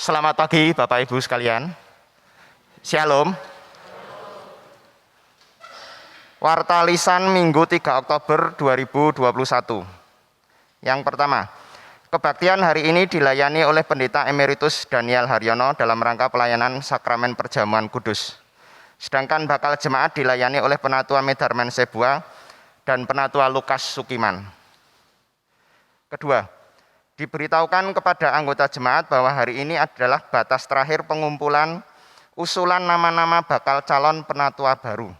Selamat pagi Bapak Ibu sekalian. Shalom. Warta lisan Minggu 3 Oktober 2021. Yang pertama, kebaktian hari ini dilayani oleh Pendeta Emeritus Daniel Haryono dalam rangka pelayanan Sakramen Perjamuan Kudus. Sedangkan bakal jemaat dilayani oleh Penatua Medarmen Sebua dan Penatua Lukas Sukiman. Kedua, diberitahukan kepada anggota jemaat bahwa hari ini adalah batas terakhir pengumpulan usulan nama-nama bakal calon penatua baru.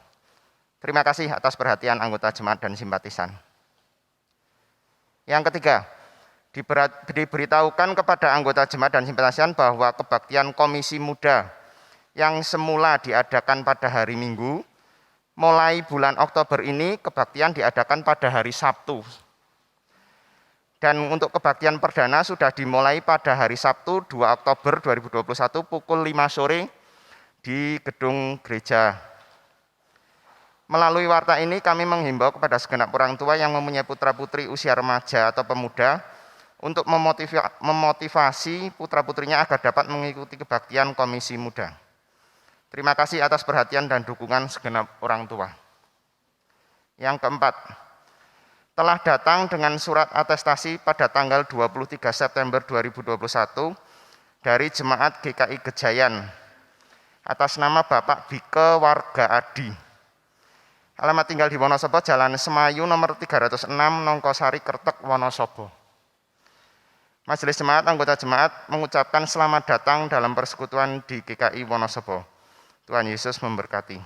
Terima kasih atas perhatian anggota jemaat dan simpatisan. Yang ketiga, diberitahukan kepada anggota jemaat dan simpatisan bahwa kebaktian Komisi Muda yang semula diadakan pada hari Minggu, mulai bulan Oktober ini kebaktian diadakan pada hari Sabtu. Dan untuk kebaktian perdana sudah dimulai pada hari Sabtu 2 Oktober 2021 pukul 5 sore di gedung gereja. Melalui warta ini kami menghimbau kepada segenap orang tua yang mempunyai putra-putri usia remaja atau pemuda untuk memotivasi putra-putrinya agar dapat mengikuti kebaktian Komisi Muda. Terima kasih atas perhatian dan dukungan segenap orang tua. Yang keempat, telah datang dengan surat atestasi pada tanggal 23 September 2021 dari Jemaat GKI Gejayan atas nama Bapak Bike Warga Adi. Alamat tinggal di Wonosobo, Jalan Semayu nomor 306, Nongkosari, Kertek, Wonosobo. Majelis Jemaat, anggota jemaat mengucapkan selamat datang dalam persekutuan di GKI Wonosobo. Tuhan Yesus memberkati.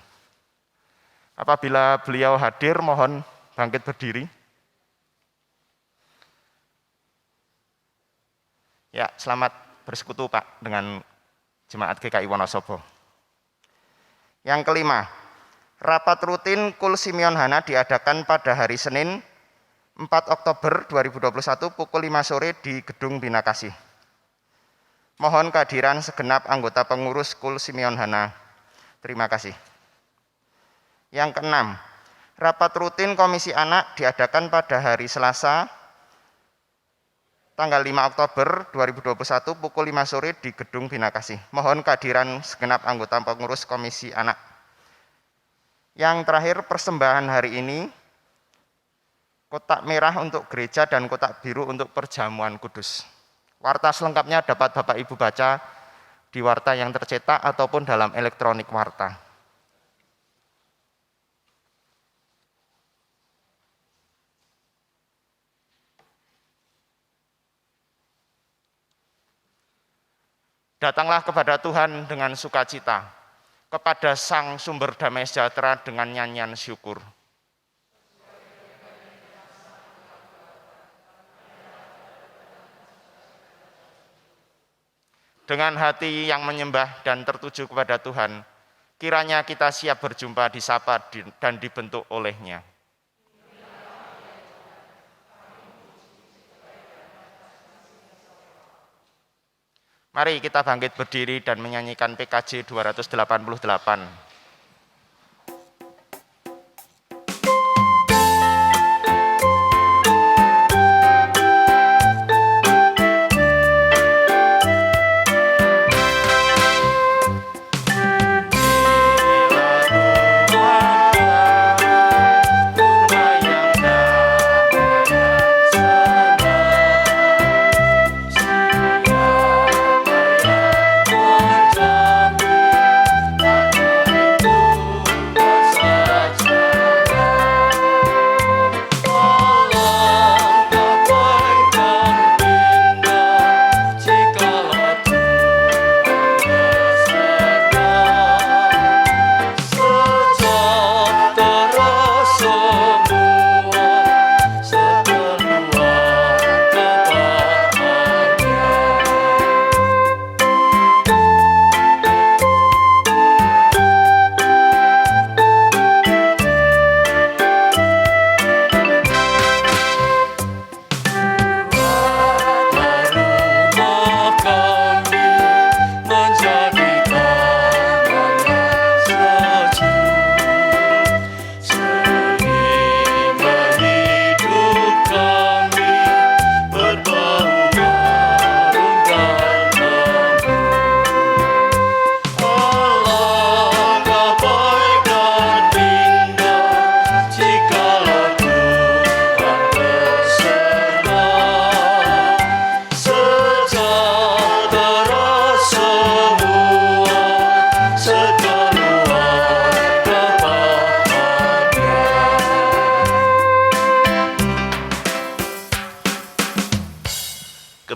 Apabila beliau hadir, mohon bangkit berdiri. Ya, selamat bersekutu Pak dengan Jemaat GKI Wonosobo. Yang kelima, rapat rutin Kul Simeon Hana diadakan pada hari Senin 4 Oktober 2021 pukul 5 sore di Gedung Bina Kasih. Mohon kehadiran segenap anggota pengurus Kul Simeon Hana. Terima kasih. Yang keenam, rapat rutin Komisi Anak diadakan pada hari Selasa tanggal 5 Oktober 2021 pukul 5 sore di Gedung Bina Kasih. Mohon kehadiran segenap anggota pengurus Komisi Anak. Yang terakhir, persembahan hari ini, kotak merah untuk gereja dan kotak biru untuk perjamuan kudus. Warta selengkapnya dapat Bapak Ibu baca di warta yang tercetak ataupun dalam elektronik warta. Datanglah kepada Tuhan dengan sukacita, kepada Sang Sumber Damai Sejahtera dengan nyanyian syukur. Dengan hati yang menyembah dan tertuju kepada Tuhan, kiranya kita siap berjumpa, disapa dan dibentuk oleh-Nya. Mari kita bangkit berdiri dan menyanyikan PKJ 288.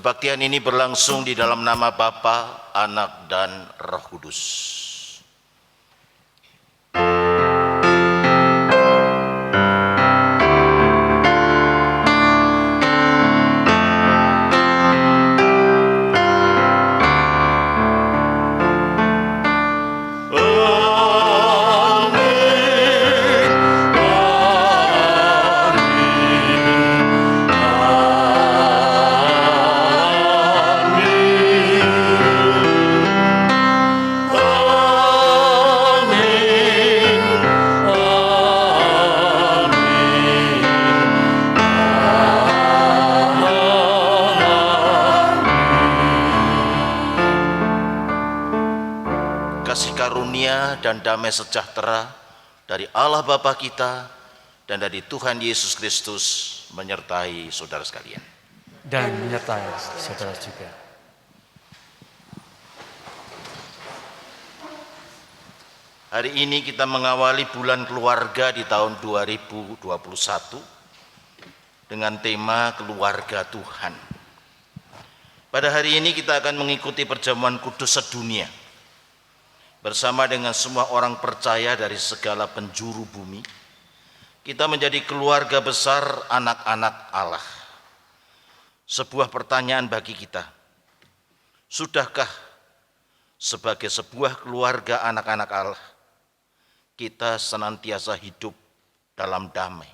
Kebaktian ini berlangsung di dalam nama Bapa, Anak, dan Roh Kudus. Dan damai sejahtera dari Allah Bapa kita dan dari Tuhan Yesus Kristus menyertai saudara sekalian. Dan menyertai saudara juga. Hari ini kita mengawali bulan keluarga di tahun 2021 dengan tema keluarga Tuhan. Pada hari ini kita akan mengikuti perjamuan kudus sedunia bersama dengan semua orang percaya dari segala penjuru bumi. Kita menjadi keluarga besar anak-anak Allah. Sebuah pertanyaan bagi kita, sudahkah sebagai sebuah keluarga anak-anak Allah kita senantiasa hidup dalam damai,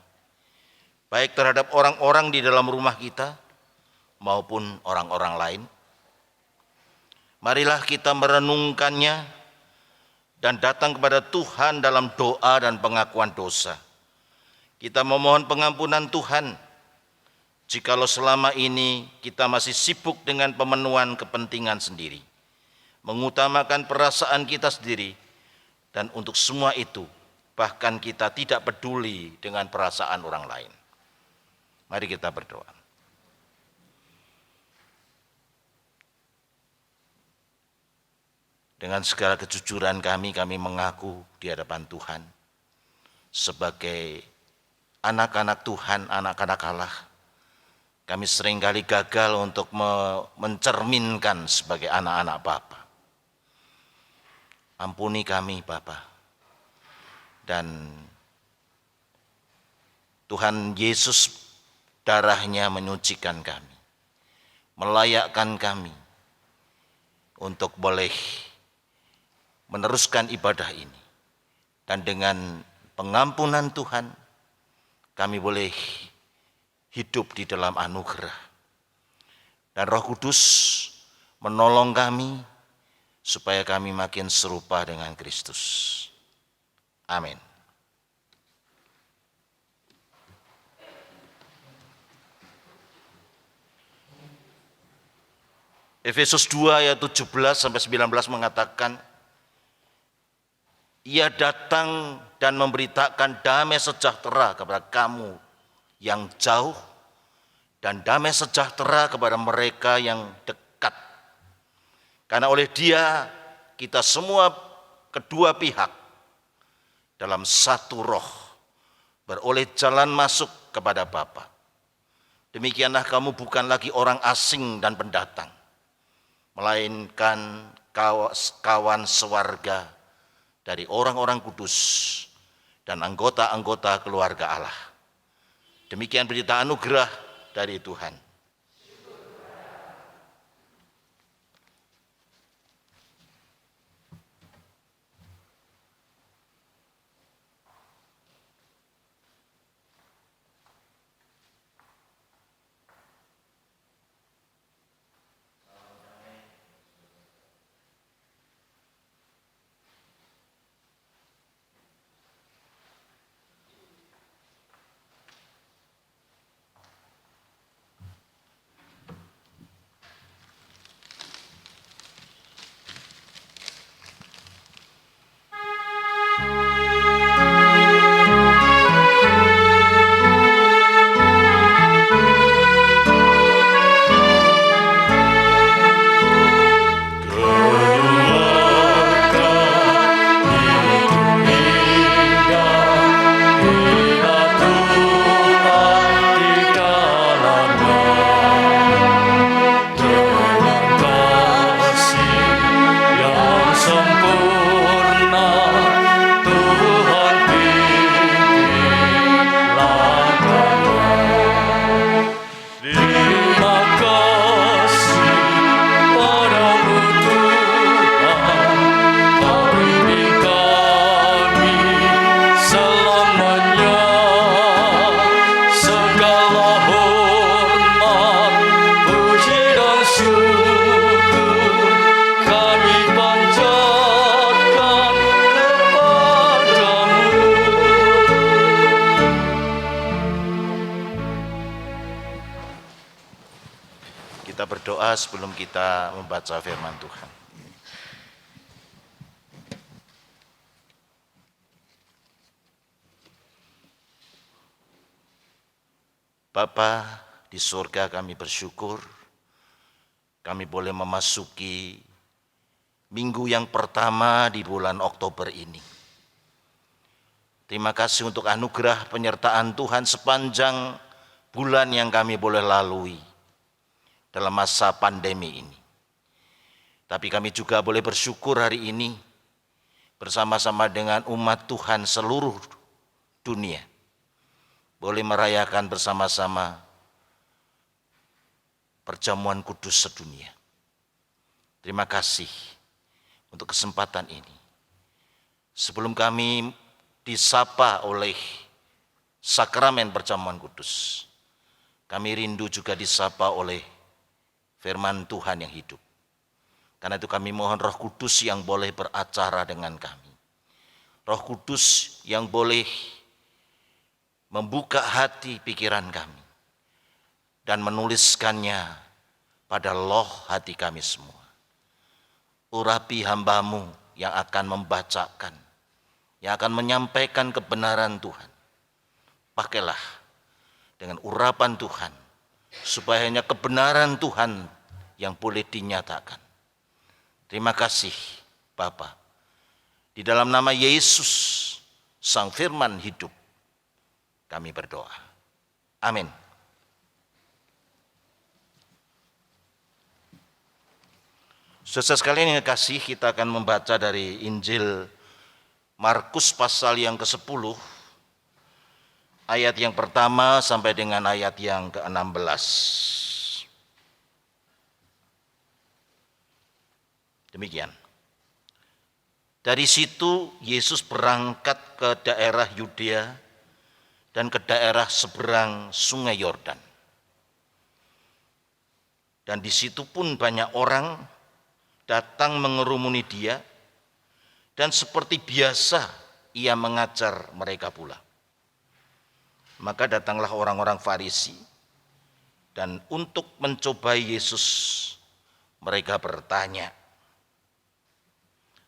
baik terhadap orang-orang di dalam rumah kita maupun orang-orang lain? Marilah kita merenungkannya dan datang kepada Tuhan dalam doa dan pengakuan dosa. Kita memohon pengampunan Tuhan jikalau selama ini kita masih sibuk dengan pemenuhan kepentingan sendiri, mengutamakan perasaan kita sendiri, dan untuk semua itu bahkan kita tidak peduli dengan perasaan orang lain. Mari kita berdoa. Dengan segala kejujuran kami mengaku di hadapan Tuhan sebagai anak-anak Tuhan, anak-anak Allah. Kami seringkali gagal untuk mencerminkan sebagai anak-anak Bapa. Ampuni kami Bapa. Dan Tuhan Yesus darahnya menyucikan kami, melayakkan kami untuk boleh meneruskan ibadah ini. Dan dengan pengampunan Tuhan, kami boleh hidup di dalam anugerah. Dan Roh Kudus menolong kami supaya kami makin serupa dengan Kristus. Amin. Efesus 2 ayat 17 sampai 19 mengatakan, Ia datang dan memberitakan damai sejahtera kepada kamu yang jauh dan damai sejahtera kepada mereka yang dekat. Karena oleh Dia kita semua kedua pihak dalam satu roh beroleh jalan masuk kepada Bapa. Demikianlah kamu bukan lagi orang asing dan pendatang, melainkan kawan sewarga dari orang-orang kudus dan anggota-anggota keluarga Allah. Demikian berita anugerah dari Tuhan. kita berdoa sebelum kita membaca firman Tuhan. Bapa di surga, kami bersyukur kami boleh memasuki minggu yang pertama di bulan Oktober ini. Terima kasih untuk anugerah penyertaan Tuhan sepanjang bulan yang kami boleh lalui dalam masa pandemi ini. Tapi kami juga boleh bersyukur hari ini bersama-sama dengan umat Tuhan seluruh dunia, boleh merayakan bersama-sama perjamuan kudus sedunia. Terima kasih untuk kesempatan ini. Sebelum kami disapa oleh sakramen perjamuan kudus, kami rindu juga disapa oleh firman Tuhan yang hidup. Karena itu kami mohon Roh Kudus yang boleh beracara dengan kami. Roh Kudus yang boleh membuka hati pikiran kami dan menuliskannya pada loh hati kami semua. Urapi hamba-Mu yang akan membacakan, yang akan menyampaikan kebenaran Tuhan. Pakailah dengan urapan Tuhan, supaya hanya kebenaran Tuhan yang boleh dinyatakan. Terima kasih Bapa. Di dalam nama Yesus, Sang Firman hidup, kami berdoa. Amin. Saudara sekalian yang kekasih, kita akan membaca dari Injil Markus pasal yang ke-10, ayat yang pertama sampai dengan ayat yang ke-16. Demikian. Dari situ Yesus berangkat ke daerah Yudea dan ke daerah seberang Sungai Yordan. Dan di situ pun banyak orang datang mengerumuni dia, dan seperti biasa ia mengajar mereka pula. Maka datanglah orang-orang Farisi, dan untuk mencobai Yesus mereka bertanya,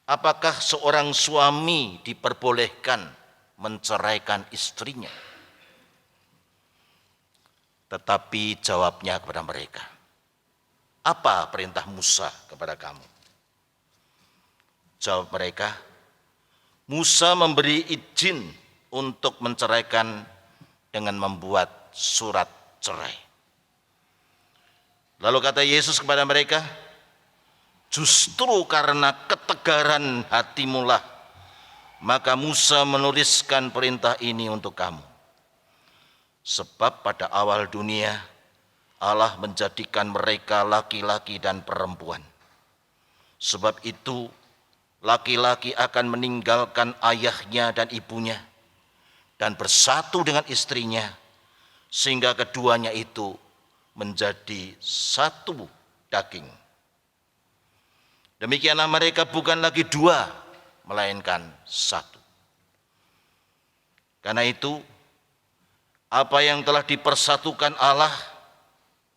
apakah seorang suami diperbolehkan menceraikan istrinya? Tetapi jawabnya kepada mereka, apa perintah Musa kepada kamu? Jawab mereka, Musa memberi izin untuk menceraikan dengan membuat surat cerai. Lalu kata Yesus kepada mereka, justru karena ketegaran hatimulah, maka Musa menuliskan perintah ini untuk kamu. Sebab pada awal dunia Allah menjadikan mereka laki-laki dan perempuan. Sebab itu laki-laki akan meninggalkan ayahnya dan ibunya dan bersatu dengan istrinya, sehingga keduanya itu menjadi satu daging. Demikianlah mereka bukan lagi dua, melainkan satu. Karena itu, apa yang telah dipersatukan Allah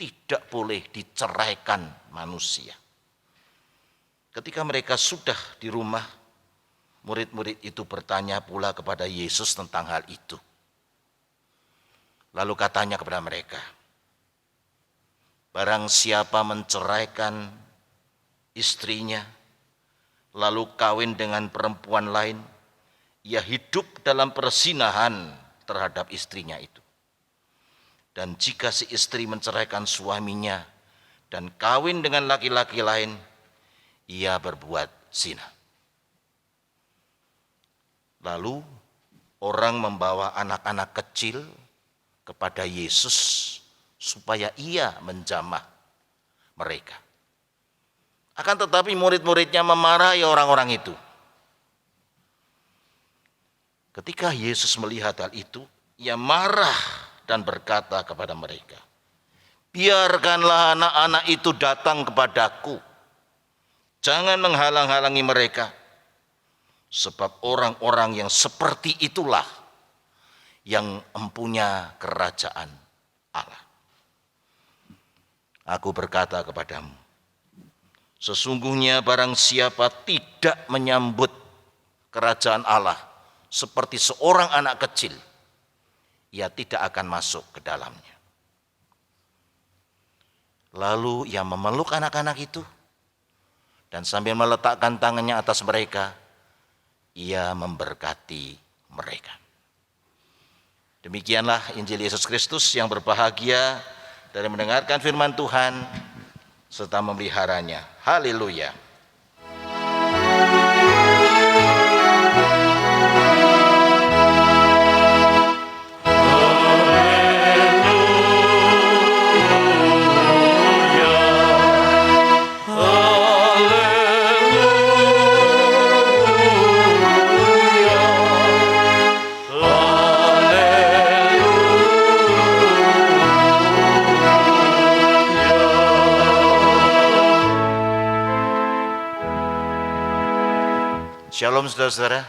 tidak boleh diceraikan manusia. Ketika mereka sudah di rumah, murid-murid itu bertanya pula kepada Yesus tentang hal itu. Lalu katanya kepada mereka, barang siapa menceraikan istrinya, lalu kawin dengan perempuan lain, ia hidup dalam perzinahan terhadap istrinya itu. Dan jika si istri menceraikan suaminya dan kawin dengan laki-laki lain, ia berbuat zina. Lalu orang membawa anak-anak kecil kepada Yesus supaya ia menjamah mereka. Akan tetapi murid-muridnya memarahi orang-orang itu. Ketika Yesus melihat hal itu, ia marah dan berkata kepada mereka, biarkanlah anak-anak itu datang kepadaku. Jangan menghalang-halangi mereka. Sebab orang-orang yang seperti itulah yang empunya kerajaan Allah. Aku berkata kepadamu, sesungguhnya barang siapa tidak menyambut kerajaan Allah seperti seorang anak kecil, ia tidak akan masuk ke dalamnya. Lalu ia memeluk anak-anak itu, dan sambil meletakkan tangannya atas mereka, ia memberkati mereka. Demikianlah Injil Yesus Kristus yang berbahagia dari mendengarkan firman Tuhan serta memeliharanya. Haleluya. Shalom saudara-saudara.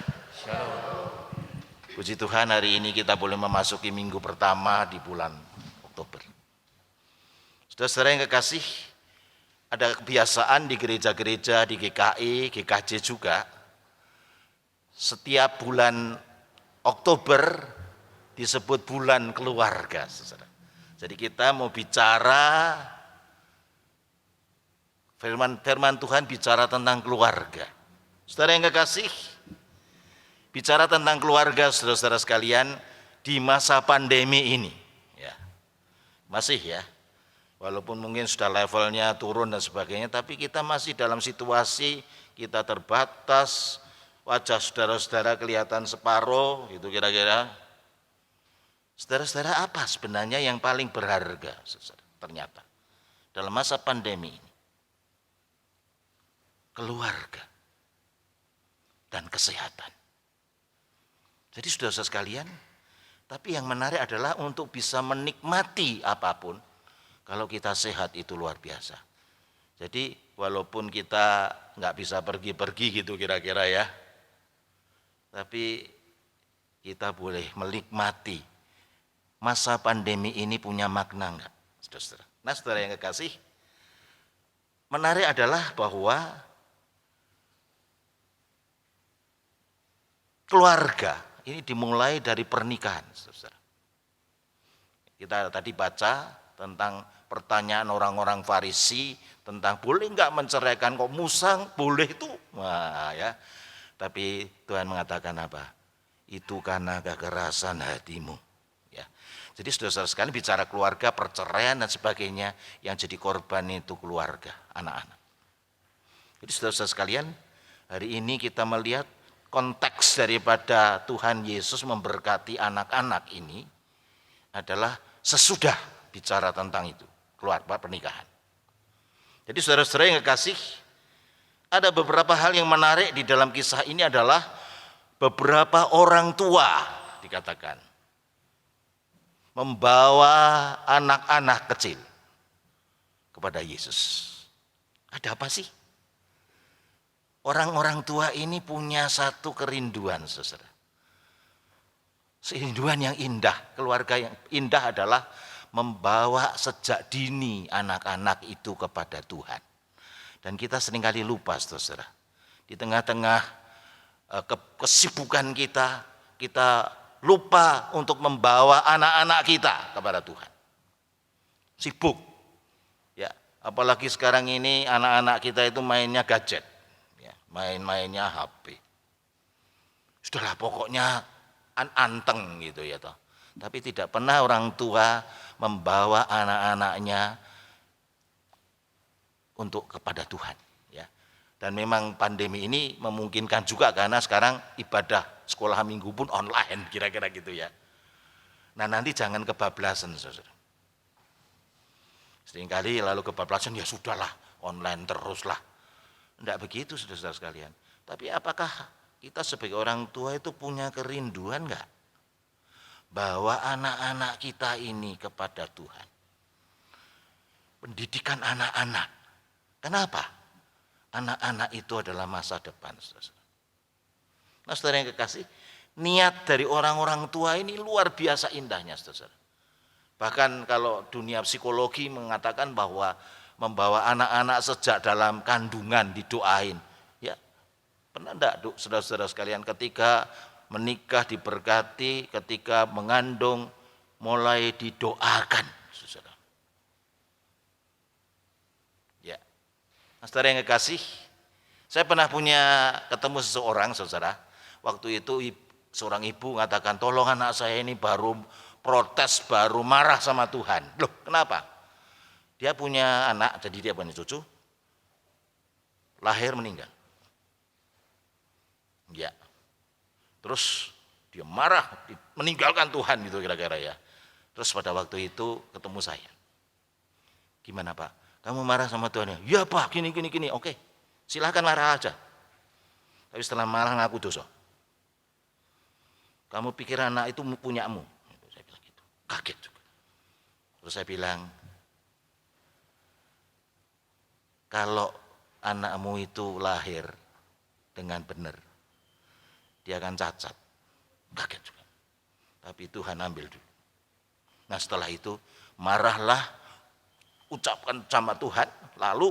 Puji Tuhan, hari ini kita boleh memasuki minggu pertama di bulan Oktober. Saudara-saudara yang kekasih, ada kebiasaan di gereja-gereja, di GKI, GKJ juga, setiap bulan Oktober disebut bulan keluarga, saudara. Jadi kita mau bicara, firman Tuhan bicara tentang keluarga. Saudara yang kekasih, bicara tentang keluarga, saudara-saudara sekalian, di masa pandemi ini, ya, masih ya, walaupun mungkin sudah levelnya turun dan sebagainya, tapi kita masih dalam situasi kita terbatas, wajah saudara-saudara kelihatan separuh, itu kira-kira. Saudara-saudara, apa sebenarnya yang paling berharga, saudara, ternyata dalam masa pandemi ini? Keluarga dan kesehatan. Jadi saudara-saudara sekalian, tapi yang menarik adalah untuk bisa menikmati apapun, kalau kita sehat itu luar biasa. Jadi walaupun kita nggak bisa pergi-pergi gitu kira-kira ya, tapi kita boleh menikmati masa pandemi ini punya makna enggak, saudara-saudara? Nah, saudara yang kekasih, menarik adalah bahwa keluarga ini dimulai dari pernikahan, saudara. Kita tadi baca tentang pertanyaan orang-orang Farisi tentang boleh enggak menceraikan, kok Musa boleh itu, wah ya. Tapi Tuhan mengatakan apa? Itu karena kekerasan hatimu. Ya. Jadi saudara-saudara sekalian, bicara keluarga, perceraian dan sebagainya, yang jadi korban itu keluarga, anak-anak. Jadi saudara-saudara sekalian, hari ini kita melihat konteks daripada Tuhan Yesus memberkati anak-anak ini adalah sesudah bicara tentang itu, keluarga, pernikahan. Jadi saudara-saudara yang kekasih, ada beberapa hal yang menarik di dalam kisah ini adalah beberapa orang tua dikatakan membawa anak-anak kecil kepada Yesus. Ada apa sih? Orang-orang tua ini punya satu kerinduan, saudara. Kerinduan yang indah, keluarga yang indah adalah membawa sejak dini anak-anak itu kepada Tuhan. Dan kita seringkali lupa, saudara. Di tengah-tengah kesibukan kita lupa untuk membawa anak-anak kita kepada Tuhan. Sibuk. Ya, apalagi sekarang ini anak-anak kita itu mainnya gadget. Main-mainnya HP. Sudahlah pokoknya anteng gitu ya toh. Tapi tidak pernah orang tua membawa anak-anaknya untuk kepada Tuhan ya. Dan memang pandemi ini memungkinkan juga karena sekarang ibadah sekolah minggu pun online kira-kira gitu ya. Nah, nanti jangan kebablasan, saudara. Seringkali lalu kebablasan, ya sudahlah online teruslah. Tidak begitu, saudara-saudara sekalian. Tapi apakah kita sebagai orang tua itu punya kerinduan enggak? Bawa anak-anak kita ini kepada Tuhan. Pendidikan anak-anak. Kenapa? Anak-anak itu adalah masa depan, saudara. Nah, saudara yang kekasih, niat dari orang-orang tua ini luar biasa indahnya, saudara. Bahkan kalau dunia psikologi mengatakan bahwa membawa anak-anak sejak dalam kandungan didoain. Ya, pernah enggak saudara-saudara sekalian ketika menikah diberkati, ketika mengandung mulai didoakan, saudara. Ya, saudara yang kekasih, saya pernah ketemu seseorang, saudara. Waktu itu seorang ibu mengatakan, tolong anak saya ini baru protes, baru marah sama Tuhan. Loh, kenapa? Dia punya anak, jadi dia punya cucu, lahir meninggal. Ya, terus dia marah, meninggalkan Tuhan gitu kira-kira ya. Terus pada waktu itu ketemu saya. Gimana Pak? Kamu marah sama Tuhan ya? Ya Pak, gini. Oke, silahkan marah aja. Tapi setelah marah ngaku dosa. Kamu pikir anak itu punyamu? Saya bilang gitu. Kaget juga. Terus saya bilang, kalau anakmu itu lahir dengan benar, dia akan cacat. Kaget juga. Tapi Tuhan ambil dulu. Nah setelah itu marahlah, ucapkan sama Tuhan, lalu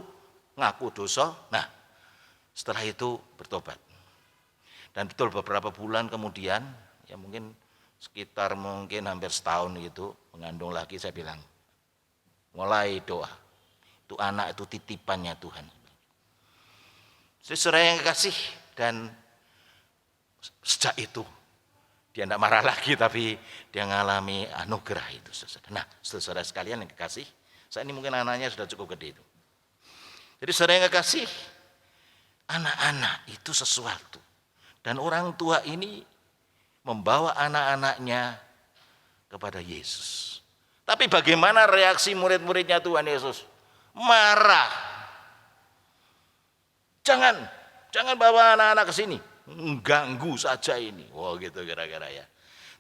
ngaku dosa. Nah setelah itu bertobat. Dan betul beberapa bulan kemudian, ya mungkin sekitar hampir setahun gitu, mengandung lagi, saya bilang, mulai doa. Itu anak itu titipannya Tuhan. Saudara yang kasih, dan sejak itu dia tidak marah lagi, tapi dia mengalami anugerah itu. Nah, saudara sekalian yang kekasih, saya ini mungkin anaknya sudah cukup gede itu. Jadi saudara yang kekasih, anak-anak itu sesuatu. Dan orang tua ini membawa anak-anaknya kepada Yesus. Tapi bagaimana reaksi murid-muridnya Tuhan Yesus? Marah. Jangan bawa anak-anak ke sini. Mengganggu saja ini. Wah gitu kira-kira ya.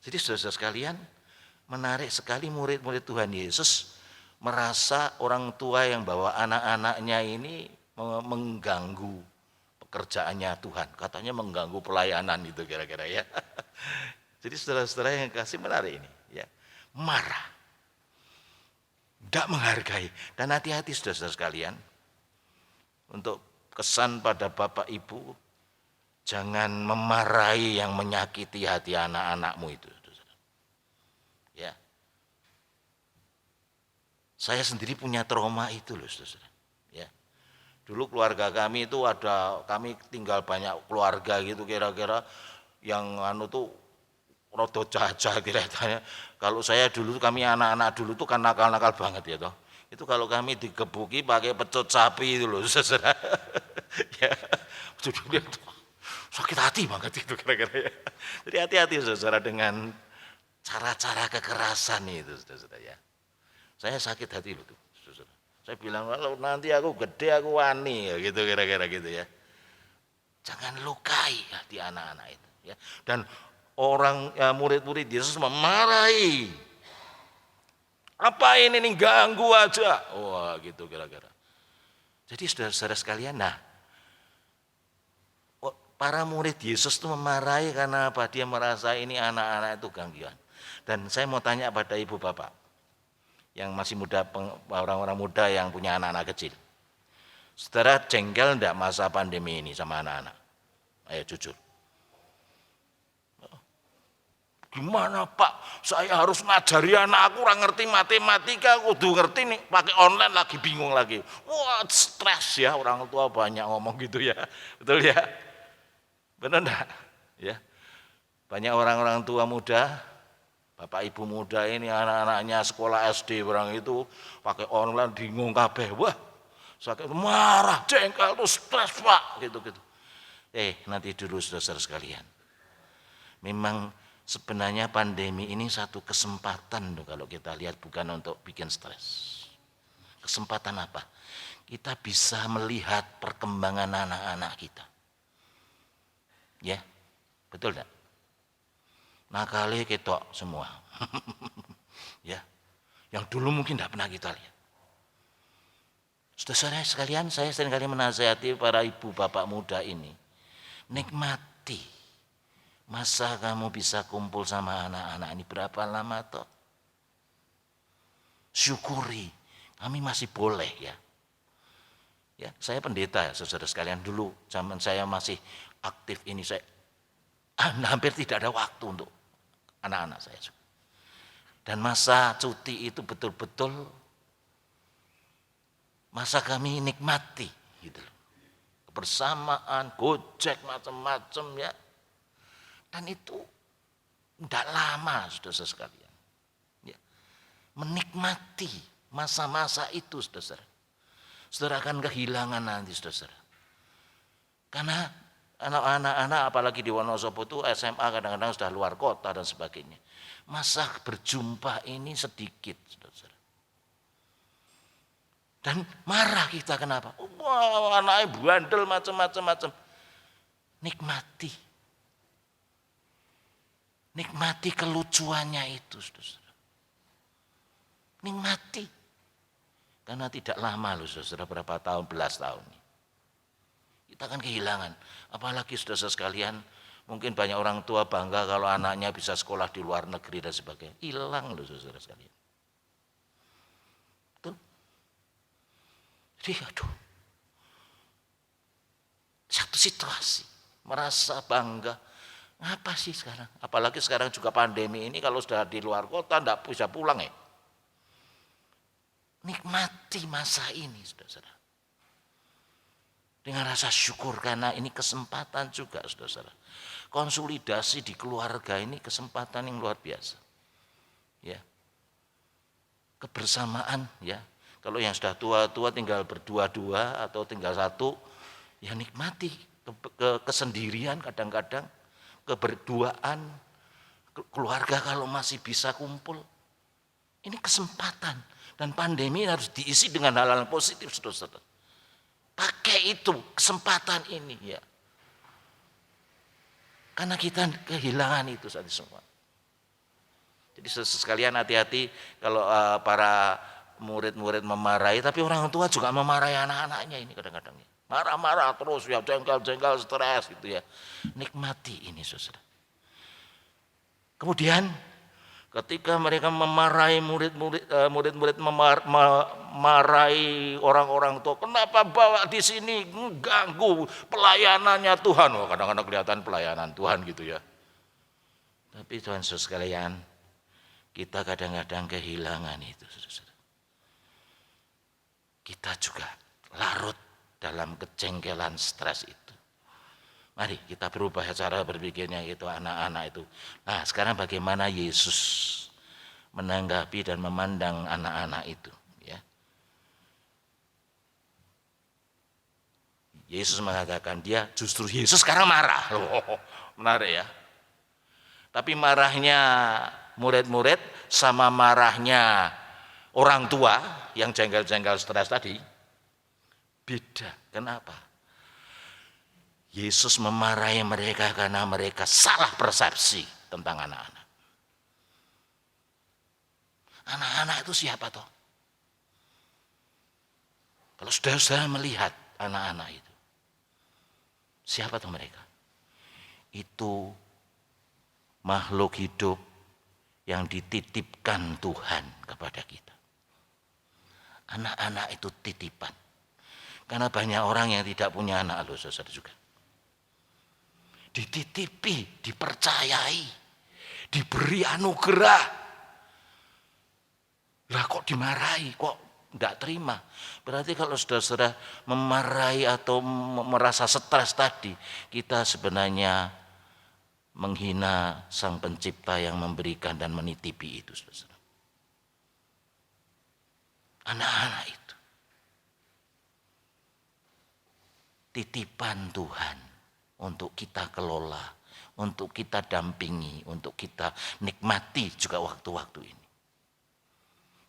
Jadi saudara sekalian, menarik sekali murid-murid Tuhan Yesus merasa orang tua yang bawa anak-anaknya ini mengganggu pekerjaannya Tuhan. Katanya mengganggu pelayanan itu kira-kira ya. Jadi saudara-saudara yang kasih menarik ini. Ya. Marah. Tidak menghargai. Dan hati-hati saudara-saudara sekalian. Untuk kesan pada Bapak Ibu, jangan memarahi yang menyakiti hati anak-anakmu itu. Ya. Saya sendiri punya trauma itu loh saudara. Ya. Dulu keluarga kami itu kami tinggal banyak keluarga gitu kira-kira yang tuh rodo jahat kira-kira. Kalau saya dulu, kami anak-anak dulu tuh kan nakal-nakal banget ya toh. Itu kalau kami digebuki pakai pecut sapi itu loh saudara. Ya. Jadi sakit hati banget itu kira-kira ya. Jadi hati-hati saudara dengan cara-cara kekerasan itu saudara ya. Saya sakit hati loh tuh saudara. Saya bilang kalau nanti aku gede aku wani ya gitu kira-kira gitu ya. Jangan lukai hati anak-anak itu ya. Dan murid-murid Yesus memarahi. Apa ini nih ganggu aja. Wah gitu kira-kira. Jadi saudara-saudara sekalian, nah para murid Yesus itu memarahi karena apa? Dia merasa ini anak-anak itu gangguan. Dan saya mau tanya pada ibu bapak yang masih muda, orang-orang muda yang punya anak-anak kecil. Saudara jengkel enggak masa pandemi ini sama anak-anak? Ayo jujur. Gimana Pak? Saya harus ngajari anak aku orang ngerti matematika, kudu ngerti nih pakai online lagi bingung lagi. Wah stres ya, orang tua banyak ngomong gitu ya, betul ya? Benar enggak? Ya, banyak orang-orang tua muda, bapak ibu muda ini anak-anaknya sekolah SD orang itu pakai online bingung kabeh. Wah, sakit marah, jengkel tuh stres Pak, gitu-gitu. Nanti dulu saudara sekalian. Memang sebenarnya pandemi ini satu kesempatan loh kalau kita lihat, bukan untuk bikin stres. Kesempatan apa? Kita bisa melihat perkembangan anak-anak kita. Ya, betul enggak? Nakale ketok semua. Ya. Yang dulu mungkin enggak pernah kita lihat. Saudara sekalian, saya seringkali menasihati para ibu bapak muda ini. Nikmati masa kamu bisa kumpul sama anak-anak ini berapa lama toh? syukuri kami masih boleh ya. Ya, saya pendeta ya saudara sekalian, dulu zaman saya masih aktif ini saya hampir tidak ada waktu untuk anak-anak saya. Dan masa cuti itu betul-betul masa kami nikmati gitu loh. Kebersamaan, gojek macam-macam ya. Dan itu tidak lama saudara sekalian. Ya. Menikmati masa-masa itu saudara. Saudara akan kehilangan nanti saudara. Karena anak-anak apalagi di Wonosobo itu SMA kadang-kadang sudah luar kota dan sebagainya. Masa berjumpa ini sedikit saudara. Dan marah kita kenapa? Wah, anaknya bandel macam-macam. Nikmati. Nikmati kelucuannya itu, saudara. Nikmati. Karena tidak lama loh, saudara, berapa tahun, belas tahun. Kita akan kehilangan. Apalagi saudara sekalian, mungkin banyak orang tua bangga kalau anaknya bisa sekolah di luar negeri dan sebagainya. Hilang loh, saudara sekalian. Jadi aduh, satu situasi merasa bangga, apa sih sekarang? Apalagi sekarang juga pandemi ini kalau sudah di luar kota tidak bisa pulang ya. Nikmati masa ini saudara-saudara. Dengan rasa syukur karena ini kesempatan juga saudara-saudara. Konsolidasi di keluarga ini kesempatan yang luar biasa. Ya. Kebersamaan ya. Kalau yang sudah tua-tua tinggal berdua-dua atau tinggal satu, ya nikmati kesendirian kadang-kadang, keberduaan, keluarga kalau masih bisa kumpul. Ini kesempatan dan pandemi harus diisi dengan hal-hal positif, saudara-saudara. Pakai itu kesempatan ini ya. Karena kita kehilangan itu saat semua. Jadi sekalian hati-hati kalau para murid-murid memarahi, tapi orang tua juga memarahi anak-anaknya ini kadang-kadang. Marah-marah terus ya, jengkel-jengkel, stres gitu ya. Nikmati ini saudara. Kemudian ketika mereka memarahi murid-murid memarahi orang-orang tua, kenapa bawa di sini mengganggu pelayanannya Tuhan? Oh, kadang-kadang kelihatan pelayanan Tuhan gitu ya. Tapi Tuhan saudara sekalian, kita kadang-kadang kehilangan itu saudara. Kita juga larut dalam kejengkelan stres itu. Mari kita berubah cara berpikirnya itu anak-anak itu. Nah sekarang bagaimana Yesus menanggapi dan memandang anak-anak itu. Ya. Yesus mengatakan justru Yesus sekarang marah. Loh, menarik ya. Tapi marahnya murid-murid sama marahnya orang tua yang jengkel-jengkel stres tadi beda. Kenapa? Yesus memarahi mereka karena mereka salah persepsi tentang anak-anak. Anak-anak itu siapa toh? Kalau saudara melihat anak-anak itu, siapa toh mereka? Itu makhluk hidup yang dititipkan Tuhan kepada kita. Anak-anak itu titipan. Karena banyak orang yang tidak punya anak loh saudara juga. Dititipi, dipercayai, diberi anugerah. Lah kok dimarahi, kok enggak terima. Berarti kalau saudara-saudara memarahi atau merasa stres tadi, kita sebenarnya menghina Sang Pencipta yang memberikan dan menitipi itu saudara. Anak-anak itu titipan Tuhan untuk kita kelola, untuk kita dampingi, untuk kita nikmati juga waktu-waktu ini.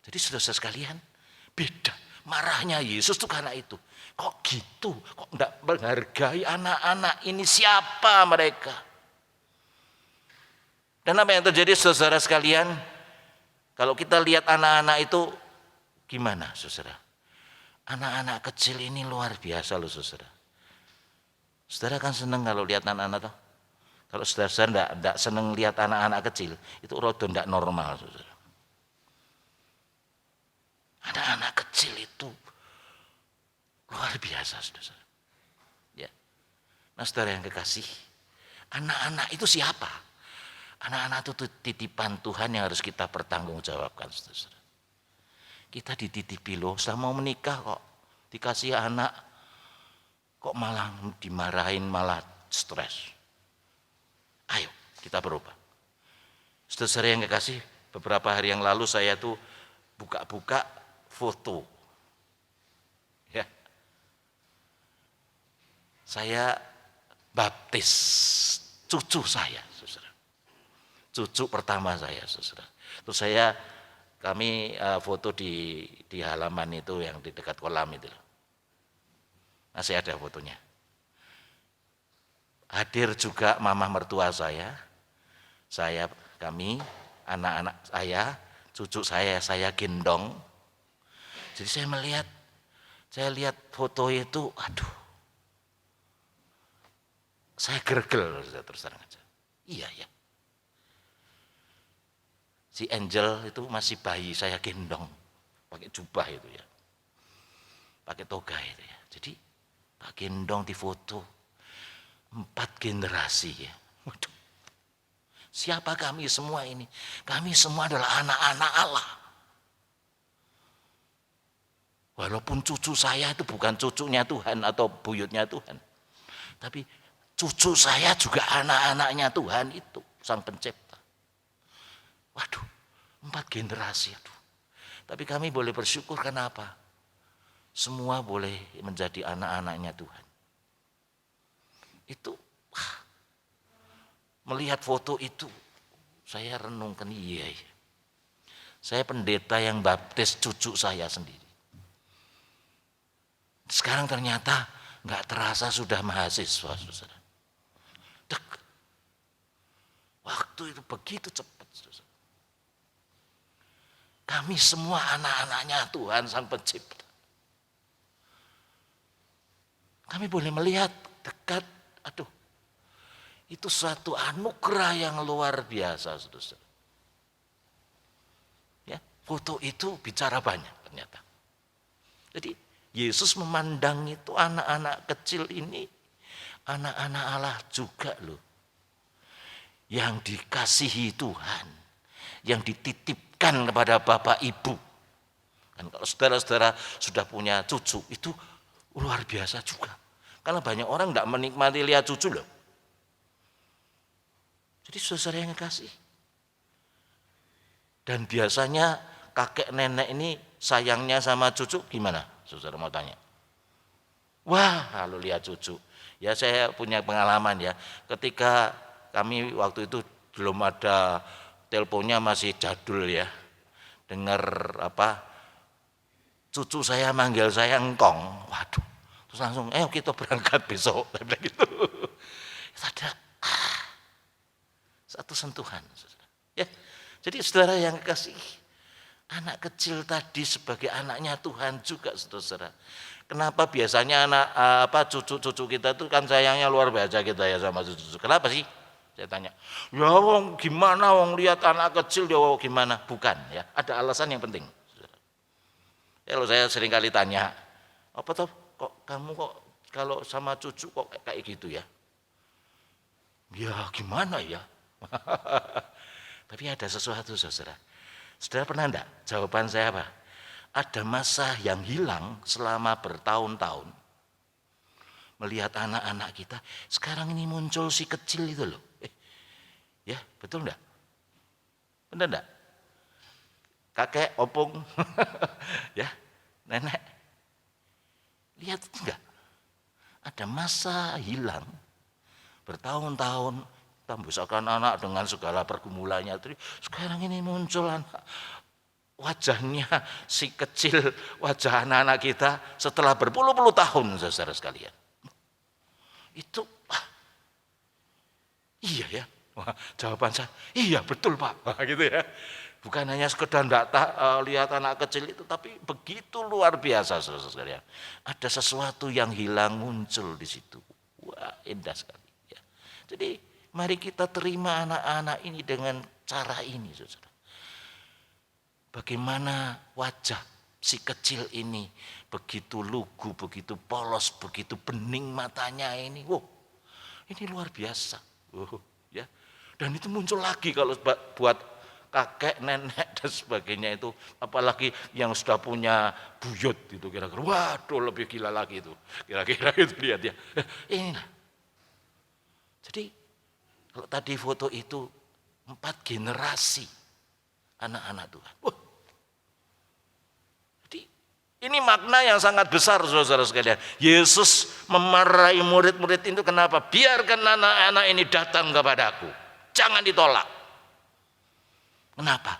Jadi saudara-saudara sekalian, beda. Marahnya Yesus itu karena itu. Kok gitu? Kok enggak menghargai anak-anak ini? Siapa mereka? Dan apa yang terjadi saudara sekalian? Kalau kita lihat anak-anak itu gimana saudara? Anak-anak kecil ini luar biasa loh saudara. Saudara kan senang kalau lihat anak-anak toh. Kalau saudara enggak senang lihat anak-anak kecil, itu rodo enggak normal saudara. Luar biasa, saudara. Ya. Nah, saudara yang kekasih, anak-anak itu siapa? Anak-anak itu titipan Tuhan yang harus kita pertanggungjawabkan, saudara. Kita dititipi loh, saya mau menikah kok, dikasih anak, kok malah dimarahin, malah stres. Ayo, kita berubah. Saudara yang kekasih, beberapa hari yang lalu saya tuh buka-buka foto. Ya. Saya baptis cucu saya, saudara. Cucu pertama saya, saudara. Terus kami foto di halaman itu yang di dekat kolam itu. Masih ada fotonya. Hadir juga mama mertua kami, anak-anak saya, cucu saya gendong. Jadi saya lihat foto itu, aduh, saya gergel, terus terang aja. Iya ya. Si Angel itu masih bayi, saya gendong, pakai jubah itu ya, pakai toga itu ya. Jadi tak gendong di foto, 4 generasi ya. Waduh. Siapa kami semua ini? Kami semua adalah anak-anak Allah. Walaupun cucu saya itu bukan cucunya Tuhan atau buyutnya Tuhan, tapi cucu saya juga anak-anaknya Tuhan itu, Sang Pencipta. Waduh, 4 generasi. Aduh. Tapi kami boleh bersyukur, kenapa? Semua boleh menjadi anak-anaknya Tuhan. Itu, melihat foto itu, saya renungkan, iya. Saya pendeta yang baptis cucu saya sendiri. Sekarang ternyata nggak terasa sudah mahasiswa, saudara. Waktu itu begitu cepat, saudara. Kami semua anak-anaknya Tuhan Sang Pencipta. Kami boleh melihat dekat, aduh, itu suatu anugerah yang luar biasa, saudara. Ya, foto itu bicara banyak ternyata. Jadi Yesus memandang itu anak-anak kecil ini, anak-anak Allah juga loh. Yang dikasihi Tuhan, yang dititipkan kepada Bapak Ibu. Kan kalau saudara-saudara sudah punya cucu, itu luar biasa juga. Karena banyak orang tidak menikmati lihat cucu loh. Jadi saudara yang kasih. Dan biasanya kakek nenek ini sayangnya sama cucu gimana? Saudara mau tanya. Wah, kalau lihat cucu. Ya saya punya pengalaman ya. Ketika kami waktu itu belum ada teleponnya, masih jadul ya. Dengar cucu saya manggil saya engkong. Waduh. Terus langsung, kita berangkat besok. Gitu. Ada satu sentuhan. Ya. Jadi saudara yang kasih, anak kecil tadi sebagai anaknya Tuhan juga, saudara. Kenapa biasanya cucu-cucu kita tuh kan sayangnya luar biasa kita ya sama cucu-cucu. Kenapa sih? Saya tanya. Ya wong gimana wong lihat anak kecil ya gimana? Bukan ya. Ada alasan yang penting. Kalau saya sering kali tanya, apa toh kok kamu kok kalau sama cucu kok kayak gitu ya? Ya gimana ya? Tapi ada sesuatu, saudara. Saudara pernah enggak? Jawaban saya apa? Ada masa yang hilang selama bertahun-tahun. Melihat anak-anak kita, sekarang ini muncul si kecil itu loh. Ya, betul enggak? Benar enggak? Kakek, opung, ya, nenek. Lihat enggak? Ada masa hilang bertahun-tahun. Kita membesarkan anak dengan segala pergumulannya. Sekarang ini muncul anak, wajahnya si kecil, wajah anak-anak kita setelah berpuluh-puluh tahun, saudara sekalian. Itu, iya ya. Wah, jawaban saya, iya betul Pak. Wah, gitu ya. Bukan hanya sekedar lihat anak kecil itu, tapi begitu luar biasa, saudara sekalian. Ada sesuatu yang hilang muncul di situ. Wah, indah sekali. Ya. Jadi mari kita terima anak-anak ini dengan cara ini, saudara. Bagaimana wajah si kecil ini begitu lugu, begitu polos, begitu bening matanya ini. Wow, ini luar biasa. Ya. Dan itu muncul lagi kalau buat kakek, nenek dan sebagainya itu, apalagi yang sudah punya buyut itu kira-kira. Waduh, lebih gila lagi itu. Kira-kira itu lihat ya. Inilah. Jadi kalau tadi foto itu 4 generasi anak-anak Tuhan. Wah. Jadi ini makna yang sangat besar saudara sekalian. Yesus memarahi murid-murid itu kenapa? Biarkan anak-anak ini datang kepadaku. Jangan ditolak. Kenapa?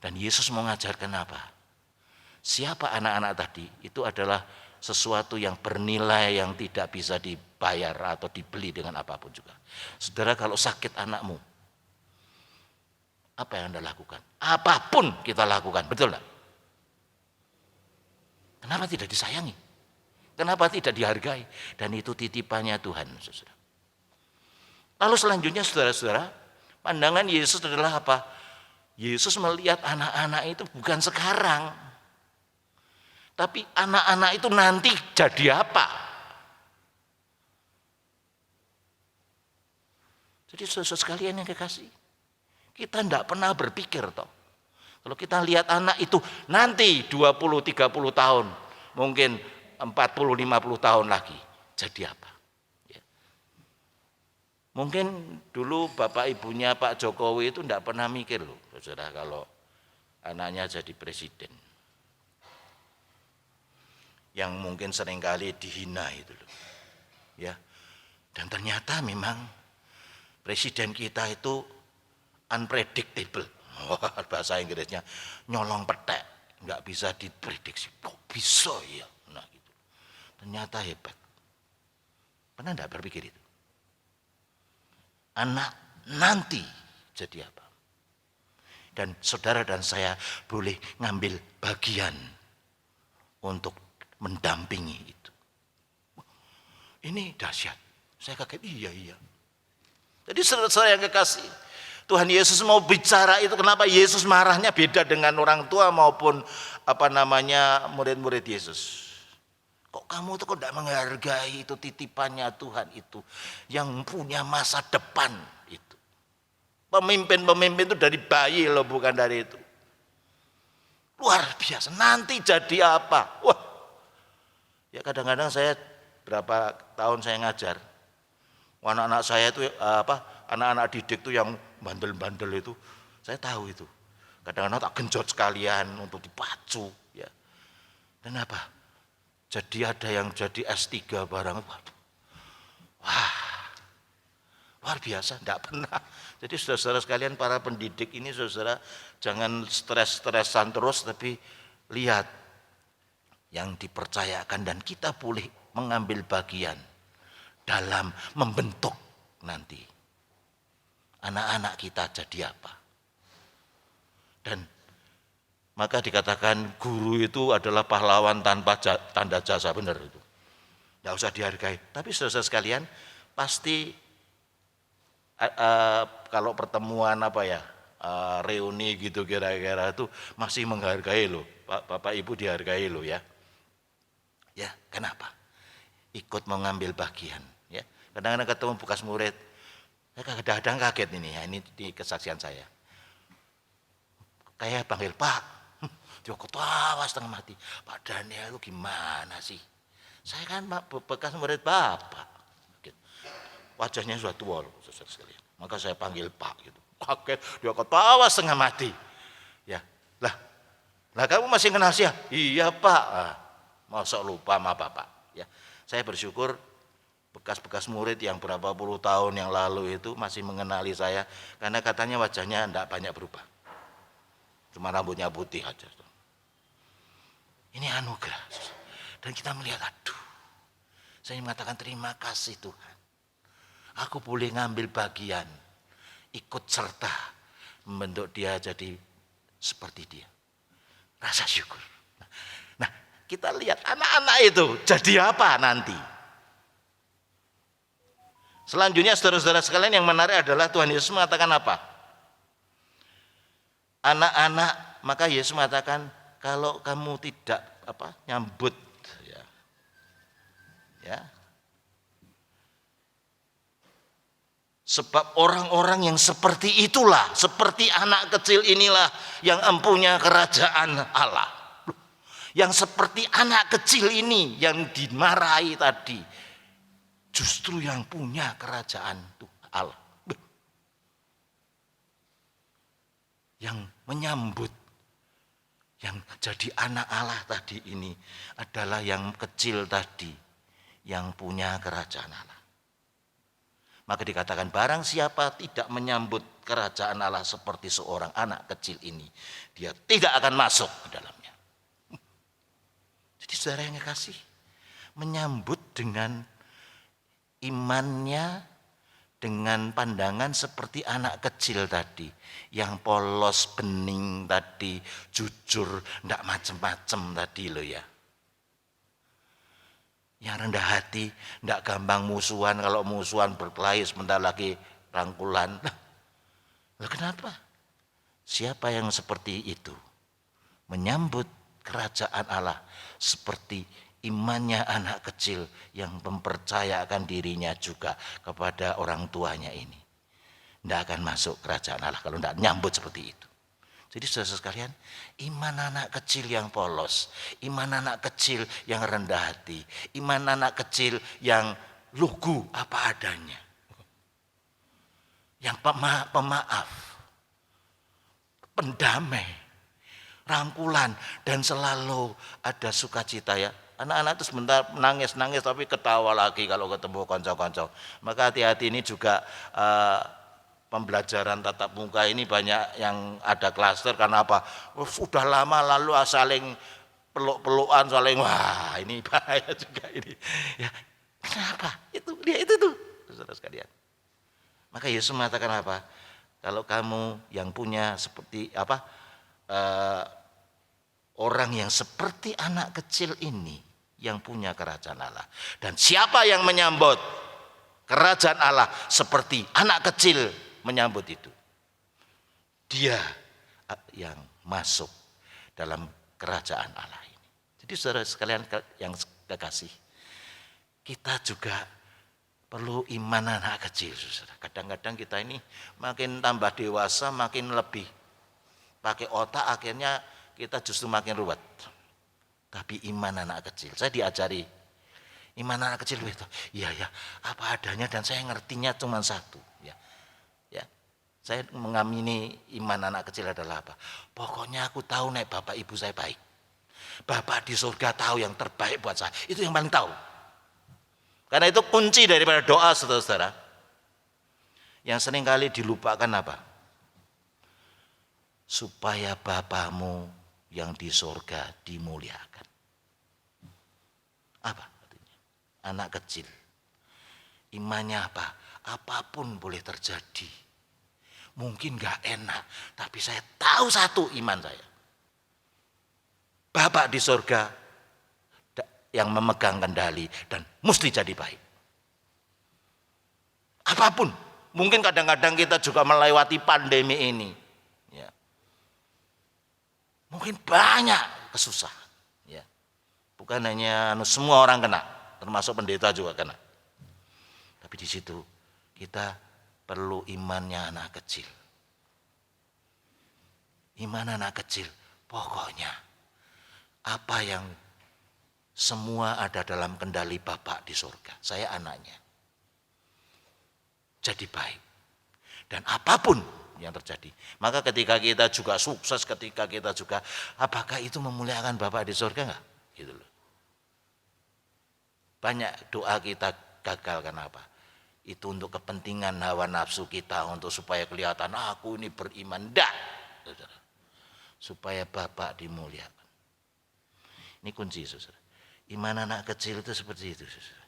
Dan Yesus mau ngajarkan apa? Siapa anak-anak tadi? Itu adalah sesuatu yang bernilai yang tidak bisa dibayar atau dibeli dengan apapun juga. Saudara, kalau sakit anakmu, apa yang Anda lakukan? Apapun kita lakukan, betul enggak? Kenapa tidak disayangi? Kenapa tidak dihargai? Dan itu titipannya Tuhan, saudara. Lalu selanjutnya saudara-saudara, pandangan Yesus adalah apa? Yesus melihat anak-anak itu bukan sekarang, tapi anak-anak itu nanti jadi apa? Jadi saudara sekalian yang kekasih, kita tidak pernah berpikir toh. Kalau kita lihat anak itu nanti 20-30 tahun, mungkin 40-50 tahun lagi, jadi apa? Ya. Mungkin dulu bapak ibunya Pak Jokowi itu tidak pernah mikir loh, saudara, kalau anaknya jadi presiden. Yang mungkin seringkali dihina itu loh. Ya. Dan ternyata memang presiden kita itu unpredictable. Bahasa Inggrisnya nyolong petek, nggak bisa diprediksi. Kok bisa ya? Nah gitu. Ternyata hebat. Pernah nggak berpikir itu? Anak nanti jadi apa? Dan saudara dan saya boleh ngambil bagian untuk mendampingi itu. Ini dahsyat. Saya kaget, iya. Jadi saudara yang kekasih, Tuhan Yesus mau bicara itu, kenapa Yesus marahnya beda dengan orang tua maupun murid-murid Yesus. Kok kamu tuh kok tidak menghargai itu titipannya Tuhan itu yang punya masa depan itu. Pemimpin-pemimpin itu dari bayi loh, bukan dari itu. Luar biasa, nanti jadi apa? Wah. Ya kadang-kadang saya berapa tahun saya ngajar. Anak-anak saya itu anak-anak didik itu yang bandel-bandel itu, saya tahu itu. Kadang-kadang tak genjot sekalian untuk dipacu, ya. Dan apa? Jadi ada yang jadi S3 barang. Wah, luar biasa, enggak pernah. Jadi saudara-saudara sekalian, para pendidik ini saudara jangan stres-stresan terus, tapi lihat yang dipercayakan dan kita boleh mengambil bagian dalam membentuk nanti anak-anak kita jadi apa. Dan maka dikatakan guru itu adalah pahlawan tanpa tanda jasa, benar itu. Tidak usah dihargai. Tapi saudara sekalian, pasti kalau pertemuan reuni gitu kira-kira itu masih menghargai loh. Bapak Ibu dihargai loh ya. Ya, kenapa? Ikut mengambil bagian. Ya, kadang-kadang ketemu bekas murid, saya kadang-kadang kaget ini. Ya, ini di kesaksian saya. Kayak panggil Pak, dia ketawa setengah mati. Pak Daniel itu gimana sih? Saya kan bekas murid Bapak. Wajahnya sudah tua loh, saudara sekalian. Maka saya panggil Pak gitu. Kaget, dia ketawa setengah mati. Ya, lah kamu masih kenal sih? Iya Pak. Masa lupa sama Bapak. Ya, saya bersyukur bekas-bekas murid yang berapa puluh tahun yang lalu itu masih mengenali saya, karena katanya wajahnya tidak banyak berubah. Cuma rambutnya putih aja. Ini anugerah. Dan kita melihat, aduh, saya mengatakan terima kasih Tuhan. Aku boleh ngambil bagian, ikut serta membentuk dia jadi seperti dia. Rasa syukur. Nah, kita lihat anak-anak itu jadi apa nanti. Selanjutnya saudara-saudara sekalian, yang menarik adalah Tuhan Yesus mengatakan apa? Anak-anak, maka Yesus mengatakan kalau kamu tidak nyambut ya. Sebab orang-orang yang seperti itulah, seperti anak kecil inilah yang empunya kerajaan Allah. Yang seperti anak kecil ini yang dimarahi tadi, justru yang punya kerajaan Allah. Yang menyambut, yang jadi anak Allah tadi ini adalah yang kecil tadi, yang punya kerajaan Allah. Maka dikatakan barang siapa tidak menyambut kerajaan Allah seperti seorang anak kecil ini, dia tidak akan masuk ke dalamnya. Jadi saudara yang kekasih, menyambut dengan imannya, dengan pandangan seperti anak kecil tadi, yang polos, bening tadi, jujur, tidak macem-macem tadi loh ya. Yang rendah hati, tidak gampang musuhan, kalau musuhan berkelahi sebentar lagi rangkulan. Loh kenapa? Siapa yang seperti itu? Menyambut kerajaan Allah seperti imannya anak kecil yang mempercayakan dirinya juga kepada orang tuanya ini. Tidak akan masuk kerajaan Allah kalau tidak nyambut seperti itu. Jadi saudara sekalian, iman anak kecil yang polos, iman anak kecil yang rendah hati, iman anak kecil yang lugu apa adanya, yang pemaaf, pendamai, rangkulan, dan selalu ada sukacita ya. Anak-anak itu sebentar nangis-nangis tapi ketawa lagi kalau ketemu konco-konco. Maka hati-hati, ini juga pembelajaran tatap muka ini banyak yang ada klaster karena apa? Sudah lama lalu saling peluk-pelukan, saling wah ini bahaya juga ini. Ya, kenapa? Dia itu tuh, saudara sekalian. Maka Yesus mengatakan apa? Kalau kamu yang punya seperti orang yang seperti anak kecil ini yang punya kerajaan Allah. Dan siapa yang menyambut kerajaan Allah seperti anak kecil menyambut itu, dia yang masuk dalam kerajaan Allah ini. Jadi saudara sekalian yang kekasih, kita juga perlu iman anak kecil. Kadang-kadang kita ini makin tambah dewasa, makin lebih pakai otak, akhirnya kita justru makin ruwet. Tapi iman anak kecil, saya diajari iman anak kecil itu, iya ya, apa adanya dan saya ngertinya cuma satu. Ya, saya mengamini iman anak kecil adalah apa? Pokoknya aku tahu nek bapak ibu saya baik. Bapak di surga tahu yang terbaik buat saya. Itu yang paling tahu. Karena itu kunci daripada doa, saudara-saudara. Yang seringkali dilupakan apa? Supaya Bapamu yang di surga dimuliakan. Apa artinya? Anak kecil. Imannya apa? Apapun boleh terjadi. Mungkin gak enak, tapi saya tahu satu iman saya. Bapak di surga yang memegang kendali dan mesti jadi baik. Apapun, mungkin kadang-kadang kita juga melewati pandemi ini. Ya. Mungkin banyak kesusahan. Ya. Bukan hanya semua orang kena, termasuk pendeta juga kena. Tapi di situ kita perlu imannya anak kecil. Iman anak kecil, pokoknya apa yang semua ada dalam kendali Bapak di surga. Saya anaknya. Jadi baik. Dan apapun yang terjadi. Maka ketika kita juga sukses, ketika kita juga, apakah itu memuliakan Bapak di surga enggak? Gitu loh. Banyak doa kita gagal kenapa? Itu untuk kepentingan hawa nafsu kita, untuk supaya kelihatan aku ini beriman. Enggak. Supaya Bapak dimuliakan. Ini kunci, saudara. Iman anak kecil itu seperti itu, saudara.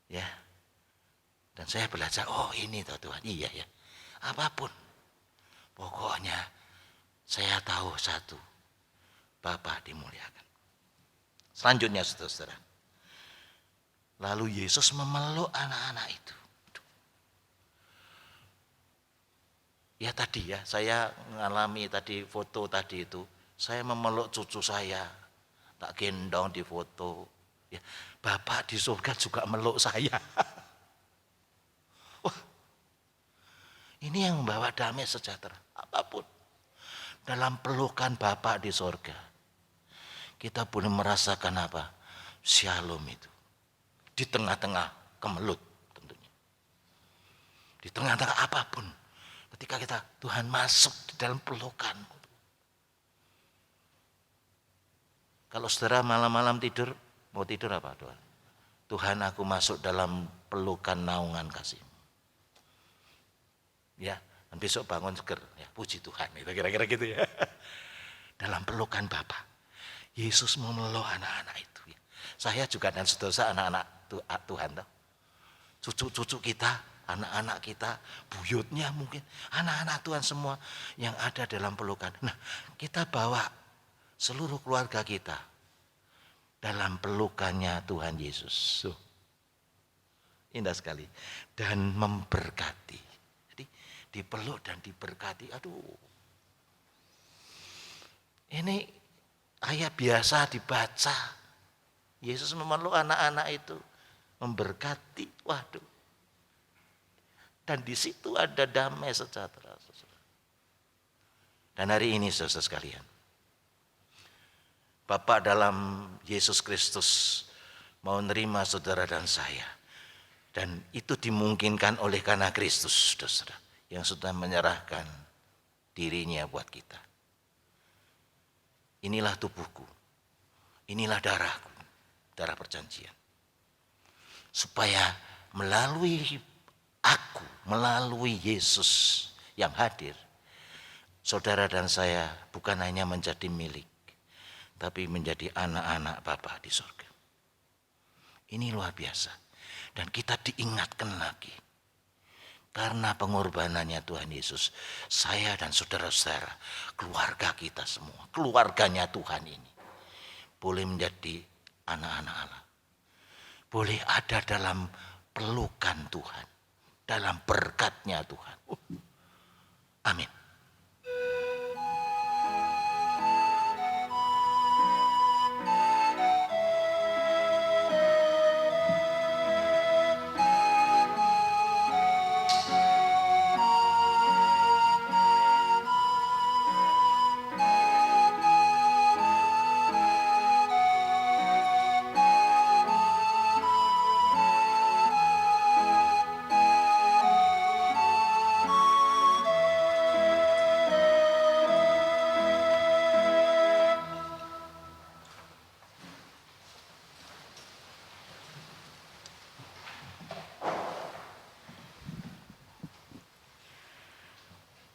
Ya. Dan saya belajar, oh ini toh Tuhan. Iya ya. Apapun. Pokoknya saya tahu satu. Bapak dimuliakan. Selanjutnya, saudara. Lalu Yesus memeluk anak-anak itu. Ya tadi ya, saya mengalami tadi foto tadi itu. Saya memeluk cucu saya, tak gendong di foto. Ya, Bapak di surga juga meluk saya. Wah, ini yang membawa damai sejahtera. Apapun dalam pelukan Bapak di surga, kita boleh merasakan apa? Shalom itu. Di tengah-tengah kemelut tentunya. Di tengah-tengah apapun. Ketika kita, Tuhan masuk di dalam pelukan. Kalau saudara malam-malam tidur, mau tidur apa doa? Tuhan, aku masuk dalam pelukan naungan kasih-Mu. Ya, dan besok bangun seger. Ya, puji Tuhan. Itu kira-kira gitu ya. Dalam pelukan Bapa. Yesus memeluk anak-anak itu. Ya. Saya juga dan saudara anak-anak Tuhan. Cucu-cucu kita, anak-anak kita, buyutnya mungkin. Anak-anak Tuhan semua yang ada dalam pelukan. Nah, kita bawa seluruh keluarga kita dalam pelukannya Tuhan Yesus. Indah sekali. Dan memberkati. Jadi dipeluk dan diberkati. Aduh. Ini ayat biasa dibaca. Yesus memeluk anak-anak itu. Memberkati. Waduh. Dan di situ ada damai sejahtera. Dan hari ini saudara sekalian, Bapak dalam Yesus Kristus mau nerima saudara dan saya. Dan itu dimungkinkan oleh karena Kristus, saudara, yang sudah menyerahkan dirinya buat kita. Inilah tubuhku, inilah darahku, darah perjanjian. Supaya melalui aku, melalui Yesus yang hadir, saudara dan saya bukan hanya menjadi milik, tapi menjadi anak-anak Bapa di surga. Ini luar biasa. Dan kita diingatkan lagi. Karena pengorbanannya Tuhan Yesus, saya dan saudara-saudara, keluarga kita semua, keluarganya Tuhan ini, boleh menjadi anak-anak Allah. Boleh ada dalam pelukan Tuhan, dalam berkatnya Tuhan. Amin.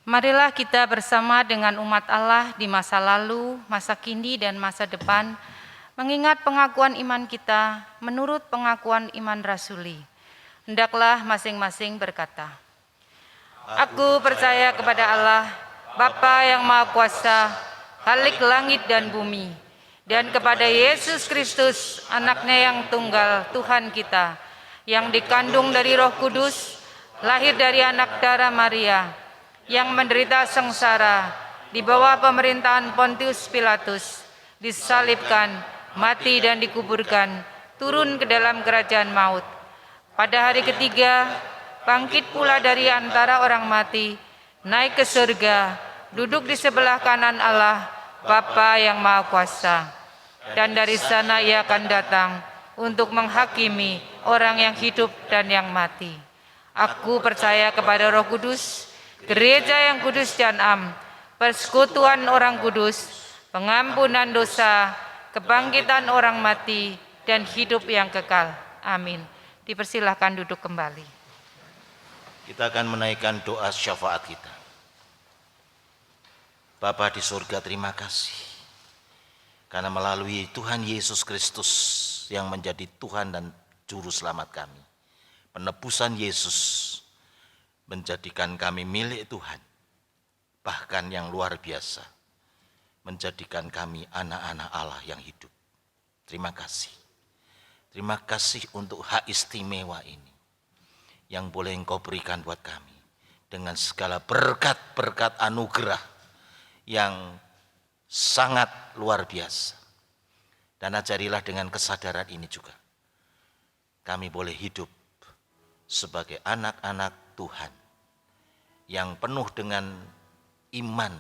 Marilah kita bersama dengan umat Allah di masa lalu, masa kini, dan masa depan, mengingat pengakuan iman kita menurut pengakuan iman rasuli. Hendaklah masing-masing berkata, Aku percaya kepada Allah, Bapa yang Maha Kuasa, Khalik langit dan bumi, dan kepada Yesus Kristus, anaknya yang tunggal, Tuhan kita, yang dikandung dari Roh Kudus, lahir dari anak darah Maria, yang menderita sengsara di bawah pemerintahan Pontius Pilatus, disalibkan, mati dan dikuburkan, turun ke dalam kerajaan maut. Pada hari ketiga, bangkit pula dari antara orang mati, naik ke surga, duduk di sebelah kanan Allah, Bapa yang Maha Kuasa. Dan dari sana ia akan datang untuk menghakimi orang yang hidup dan yang mati. Aku percaya kepada Roh Kudus, Gereja yang kudus dan am, persekutuan orang kudus, pengampunan dosa, kebangkitan orang mati, dan hidup yang kekal. Amin. Dipersilahkan duduk kembali. Kita akan menaikkan doa syafaat kita. Bapa di surga, terima kasih. Karena melalui Tuhan Yesus Kristus yang menjadi Tuhan dan Juru Selamat kami, penebusan Yesus menjadikan kami milik Tuhan, bahkan yang luar biasa, menjadikan kami anak-anak Allah yang hidup. Terima kasih. Terima kasih untuk hak istimewa ini, yang boleh Engkau berikan buat kami, dengan segala berkat-berkat anugerah yang sangat luar biasa. Dan ajarilah dengan kesadaran ini juga, kami boleh hidup sebagai anak-anak Tuhan yang penuh dengan iman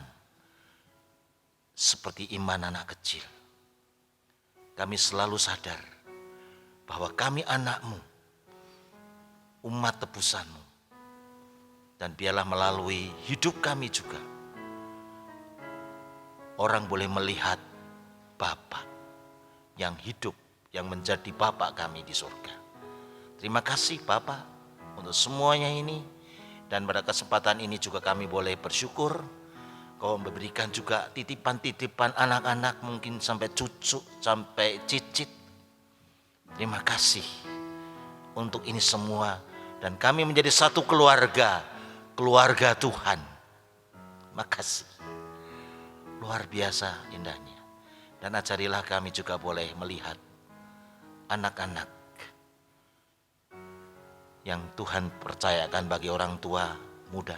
seperti iman anak kecil. Kami selalu sadar bahwa kami anak-Mu, umat tebusan-Mu, dan biarlah melalui hidup kami juga orang boleh melihat Bapa yang hidup, yang menjadi Bapa kami di surga. Terima kasih Bapa untuk semuanya ini, dan pada kesempatan ini juga kami boleh bersyukur Kau memberikan juga titipan-titipan anak-anak, mungkin sampai cucu, sampai cicit. Terima kasih untuk ini semua, dan kami menjadi satu keluarga, keluarga Tuhan. Makasih, luar biasa indahnya. Dan ajarilah kami juga boleh melihat anak-anak yang Tuhan percayakan bagi orang tua muda,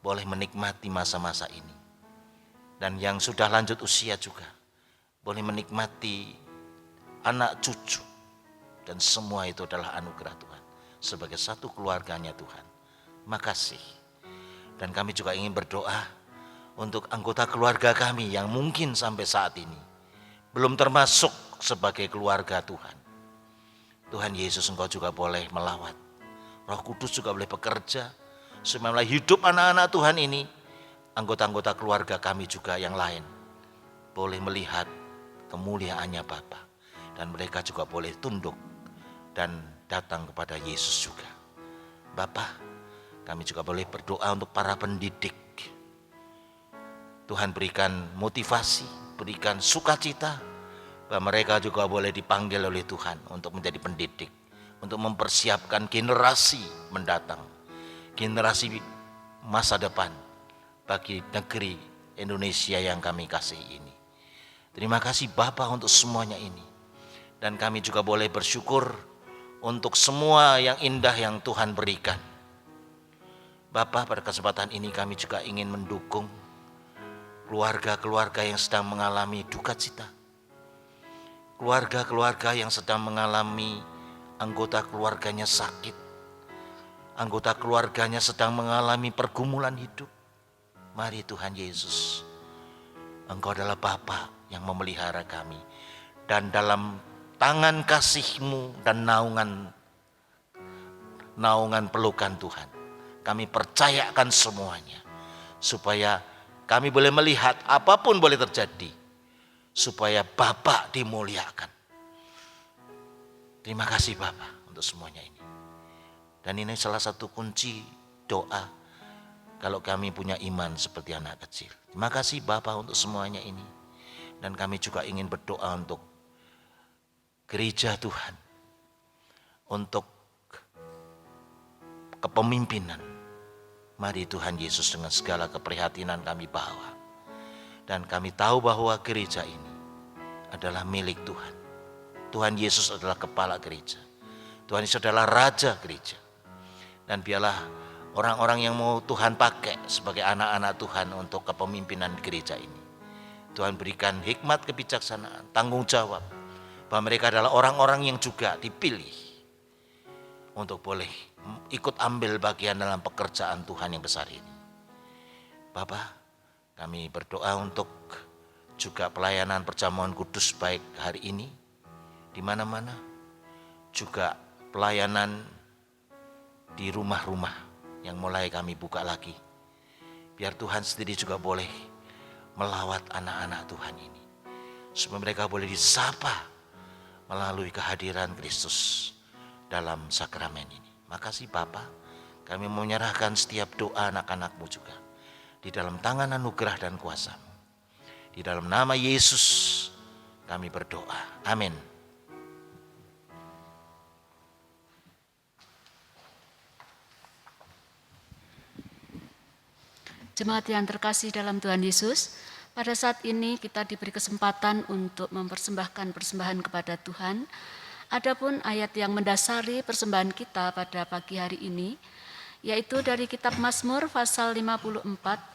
boleh menikmati masa-masa ini. Dan yang sudah lanjut usia juga boleh menikmati anak cucu. Dan semua itu adalah anugerah Tuhan sebagai satu keluarganya Tuhan. Makasih. Dan kami juga ingin berdoa untuk anggota keluarga kami yang mungkin sampai saat ini belum termasuk sebagai keluarga Tuhan. Tuhan Yesus, Engkau juga boleh melawat. Roh Kudus juga boleh bekerja supaya hidup anak-anak Tuhan ini, anggota-anggota keluarga kami juga yang lain boleh melihat kemuliaannya Bapa, dan mereka juga boleh tunduk dan datang kepada Yesus juga. Bapa, kami juga boleh berdoa untuk para pendidik. Tuhan berikan motivasi, berikan sukacita, bahwa mereka juga boleh dipanggil oleh Tuhan untuk menjadi pendidik, untuk mempersiapkan generasi mendatang, generasi masa depan bagi negeri Indonesia yang kami kasihi ini. Terima kasih Bapa untuk semuanya ini. Dan kami juga boleh bersyukur untuk semua yang indah yang Tuhan berikan. Bapa, pada kesempatan ini kami juga ingin mendukung keluarga-keluarga yang sedang mengalami duka cita. Keluarga-keluarga yang sedang mengalami anggota keluarganya sakit. Anggota keluarganya sedang mengalami pergumulan hidup. Mari Tuhan Yesus, Engkau adalah Bapa yang memelihara kami. Dan dalam tangan kasih-Mu dan naungan pelukan Tuhan, kami percayakan semuanya, supaya kami boleh melihat apapun boleh terjadi, supaya Bapa dimuliakan. Terima kasih Bapa untuk semuanya ini. Dan ini salah satu kunci doa kalau kami punya iman seperti anak kecil. Terima kasih Bapa untuk semuanya ini. Dan kami juga ingin berdoa untuk gereja Tuhan, untuk kepemimpinan. Mari Tuhan Yesus, dengan segala keprihatinan kami bawa. Dan kami tahu bahwa gereja ini adalah milik Tuhan. Tuhan Yesus adalah kepala gereja. Tuhan Yesus adalah raja gereja. Dan biarlah orang-orang yang mau Tuhan pakai sebagai anak-anak Tuhan untuk kepemimpinan gereja ini, Tuhan berikan hikmat, kebijaksanaan, tanggung jawab, bahwa mereka adalah orang-orang yang juga dipilih untuk boleh ikut ambil bagian dalam pekerjaan Tuhan yang besar ini. Bapa, kami berdoa untuk juga pelayanan perjamuan kudus baik hari ini, di mana-mana, juga pelayanan di rumah-rumah yang mulai kami buka lagi. Biar Tuhan sendiri juga boleh melawat anak-anak Tuhan ini, supaya mereka boleh disapa melalui kehadiran Kristus dalam sakramen ini. Makasih Bapa, kami menyerahkan setiap doa anak-anak-Mu juga di dalam tangan anugerah dan kuasa-Mu. Di dalam nama Yesus kami berdoa. Amin. Jemaat yang terkasih dalam Tuhan Yesus, pada saat ini kita diberi kesempatan untuk mempersembahkan persembahan kepada Tuhan. Adapun ayat yang mendasari persembahan kita pada pagi hari ini, yaitu dari kitab Mazmur pasal 54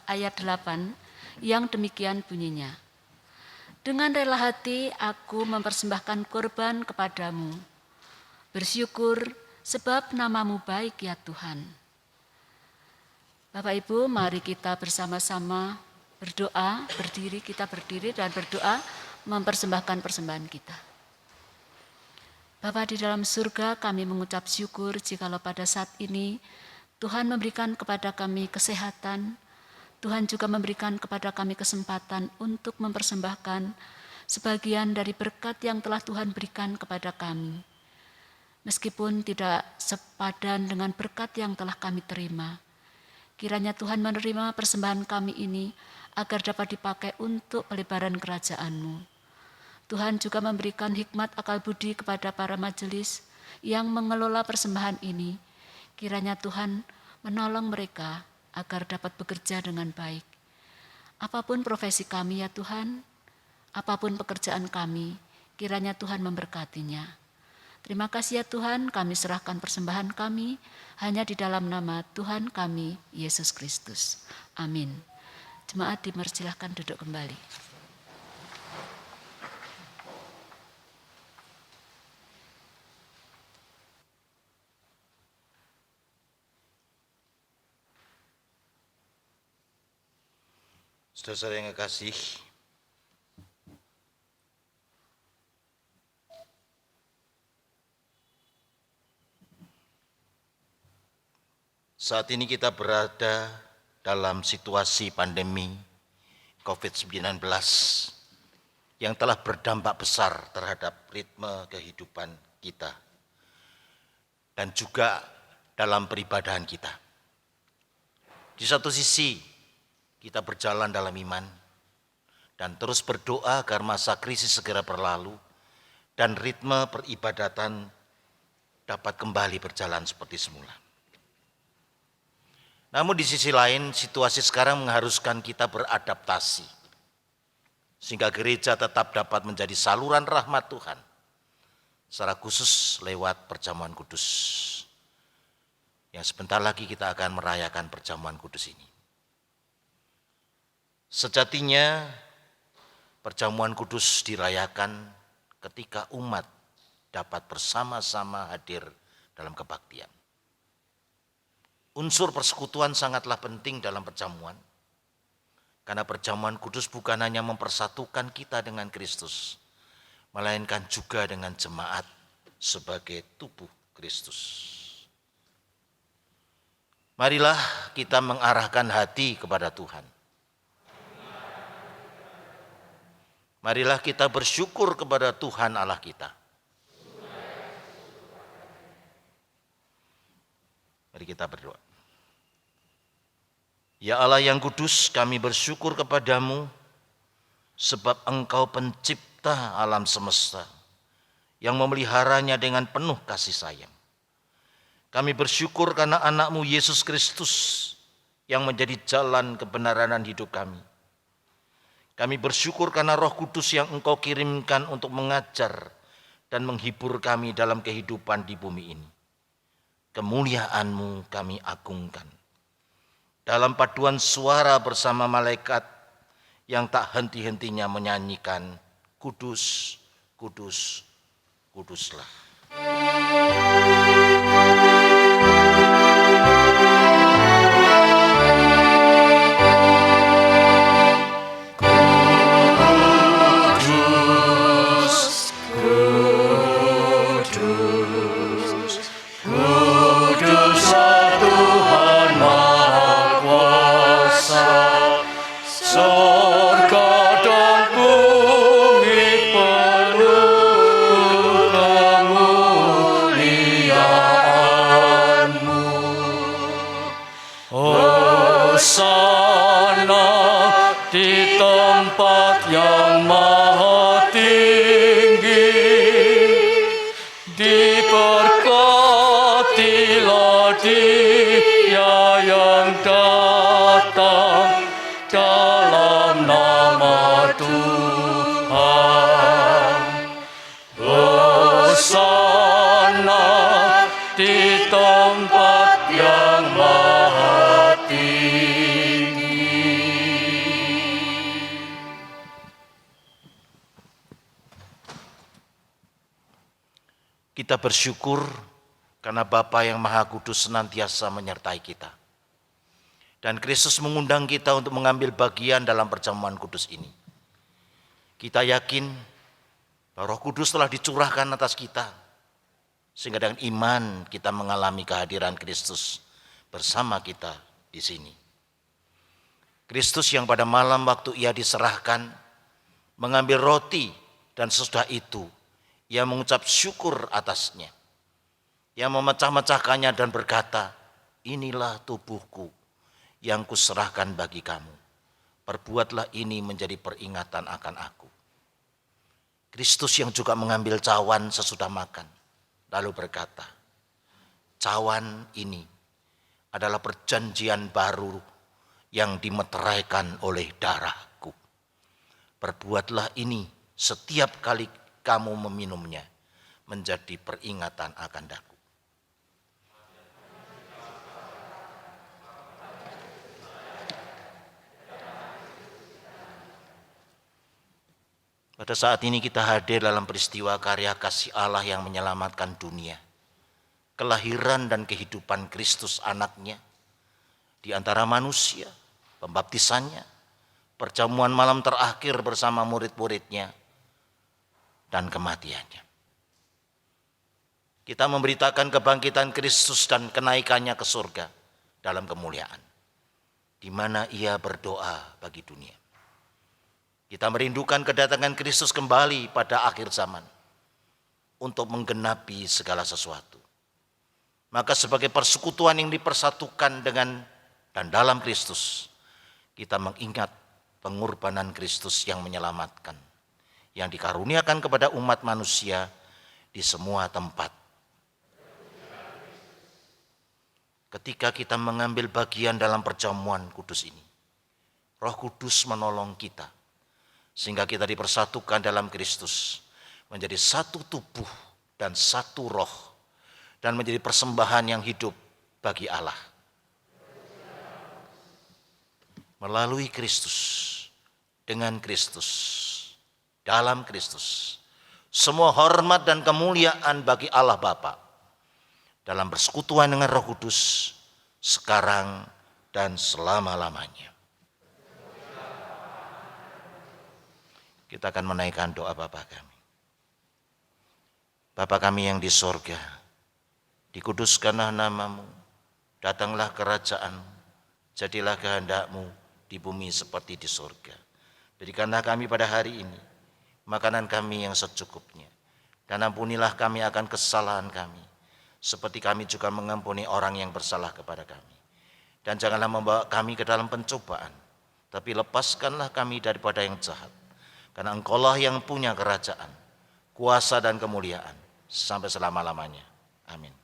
ayat 8, yang demikian bunyinya. Dengan rela hati aku mempersembahkan korban kepadamu. Bersyukur sebab namamu baik ya Tuhan. Bapak Ibu, mari kita bersama-sama berdoa, kita berdiri dan berdoa mempersembahkan persembahan kita. Bapa di dalam surga, kami mengucap syukur jikalau pada saat ini Tuhan memberikan kepada kami kesehatan, Tuhan juga memberikan kepada kami kesempatan untuk mempersembahkan sebagian dari berkat yang telah Tuhan berikan kepada kami. Meskipun tidak sepadan dengan berkat yang telah kami terima, kiranya Tuhan menerima persembahan kami ini agar dapat dipakai untuk pelebaran kerajaan-Mu. Tuhan juga memberikan hikmat akal budi kepada para majelis yang mengelola persembahan ini. Kiranya Tuhan menolong mereka agar dapat bekerja dengan baik. Apapun profesi kami ya Tuhan, apapun pekerjaan kami, kiranya Tuhan memberkatinya. Terima kasih ya Tuhan, kami serahkan persembahan kami hanya di dalam nama Tuhan kami, Yesus Kristus. Amin. Jemaat dipersilahkan duduk kembali. Saudara-saudara yang kekasih, saat ini kita berada dalam situasi pandemi COVID-19 yang telah berdampak besar terhadap ritme kehidupan kita dan juga dalam peribadahan kita. Di satu sisi, kita berjalan dalam iman dan terus berdoa agar masa krisis segera berlalu dan ritme peribadatan dapat kembali berjalan seperti semula. Namun di sisi lain, situasi sekarang mengharuskan kita beradaptasi sehingga gereja tetap dapat menjadi saluran rahmat Tuhan, secara khusus lewat perjamuan kudus. Yang sebentar lagi kita akan merayakan perjamuan kudus ini. Sejatinya perjamuan kudus dirayakan ketika umat dapat bersama-sama hadir dalam kebaktian. Unsur persekutuan sangatlah penting dalam perjamuan, karena perjamuan kudus bukan hanya mempersatukan kita dengan Kristus, melainkan juga dengan jemaat sebagai tubuh Kristus. Marilah kita mengarahkan hati kepada Tuhan. Marilah kita bersyukur kepada Tuhan Allah kita. Mari kita berdoa. Ya Allah yang kudus, kami bersyukur kepadamu sebab Engkau pencipta alam semesta yang memeliharanya dengan penuh kasih sayang. Kami bersyukur karena anak-Mu Yesus Kristus yang menjadi jalan kebenaran dan hidup kami. Kami bersyukur karena Roh Kudus yang Engkau kirimkan untuk mengajar dan menghibur kami dalam kehidupan di bumi ini. Kemuliaan-Mu kami agungkan. Dalam paduan suara bersama malaikat yang tak henti-hentinya menyanyikan, Kudus, Kudus, Kuduslah. Kita bersyukur karena Bapa yang Maha Kudus senantiasa menyertai kita. Dan Kristus mengundang kita untuk mengambil bagian dalam perjamuan kudus ini. Kita yakin bahwa Roh Kudus telah dicurahkan atas kita, sehingga dengan iman kita mengalami kehadiran Kristus bersama kita di sini. Kristus yang pada malam waktu ia diserahkan, mengambil roti dan sesudah itu ia mengucap syukur atasnya. Ia memecah-mecahkannya dan berkata, inilah tubuhku yang kuserahkan bagi kamu. Perbuatlah ini menjadi peringatan akan aku. Kristus yang juga mengambil cawan sesudah makan, lalu berkata, cawan ini adalah perjanjian baru yang dimeteraikan oleh darahku. Perbuatlah ini setiap kali kamu meminumnya menjadi peringatan akan aku. Pada saat ini kita hadir dalam peristiwa karya kasih Allah yang menyelamatkan dunia. Kelahiran dan kehidupan Kristus anaknya di antara manusia, pembaptisannya, perjamuan malam terakhir bersama murid-muridnya, dan kematiannya. Kita memberitakan kebangkitan Kristus dan kenaikannya ke surga dalam kemuliaan, di mana ia berdoa bagi dunia. Kita merindukan kedatangan Kristus kembali pada akhir zaman untuk menggenapi segala sesuatu. Maka sebagai persekutuan yang dipersatukan dengan dan dalam Kristus, kita mengingat pengorbanan Kristus yang menyelamatkan, yang dikaruniakan kepada umat manusia di semua tempat. Ketika kita mengambil bagian dalam perjamuan kudus ini, Roh Kudus menolong kita, sehingga kita dipersatukan dalam Kristus, menjadi satu tubuh dan satu roh, dan menjadi persembahan yang hidup bagi Allah. Melalui Kristus, dengan Kristus, dalam Kristus, semua hormat dan kemuliaan bagi Allah Bapa, dalam persekutuan dengan Roh Kudus, sekarang dan selama-lamanya. Kita akan menaikkan doa Bapa kami. Bapa kami yang di sorga, dikuduskanlah namamu, datanglah kerajaan-mu, jadilah kehendak-mu di bumi seperti di sorga. Berikanlah kami pada hari ini makanan kami yang secukupnya, dan ampunilah kami akan kesalahan kami, seperti kami juga mengampuni orang yang bersalah kepada kami. Dan janganlah membawa kami ke dalam pencobaan, tapi lepaskanlah kami daripada yang jahat. Karena Engkaulah yang punya kerajaan, kuasa dan kemuliaan sampai selama-lamanya. Amin.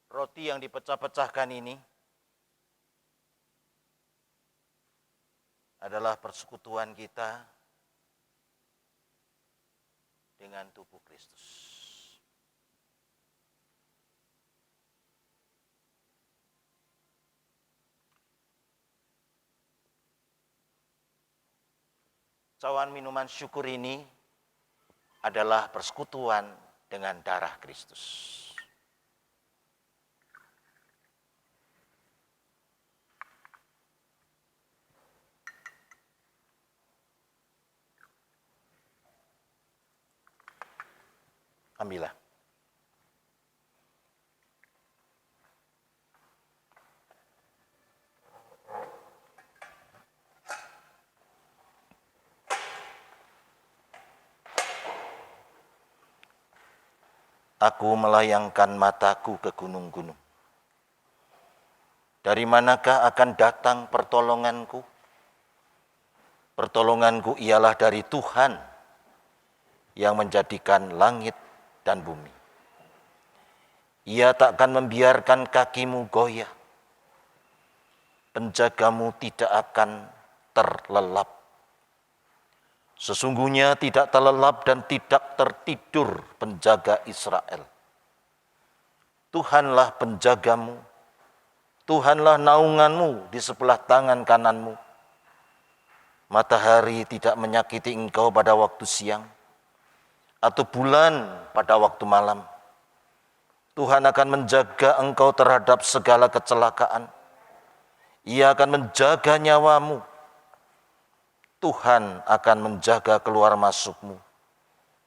Roti yang dipecah-pecahkan ini adalah persekutuan kita dengan tubuh Kristus. Cawan minuman syukur ini adalah persekutuan dengan darah Kristus. Ambillah. Aku melayangkan mataku ke gunung-gunung. Dari manakah akan datang pertolonganku? Pertolonganku ialah dari Tuhan yang menjadikan langit dan bumi. Ia takkan membiarkan kakimu goyah. Penjagamu tidak akan terlelap. Sesungguhnya tidak terlelap dan tidak tertidur penjaga Israel. Tuhanlah penjagamu, Tuhanlah naunganmu di sebelah tangan kananmu. Matahari tidak menyakiti engkau pada waktu siang, atau bulan pada waktu malam. Tuhan akan menjaga engkau terhadap segala kecelakaan. Ia akan menjaga nyawamu. Tuhan akan menjaga keluar masukmu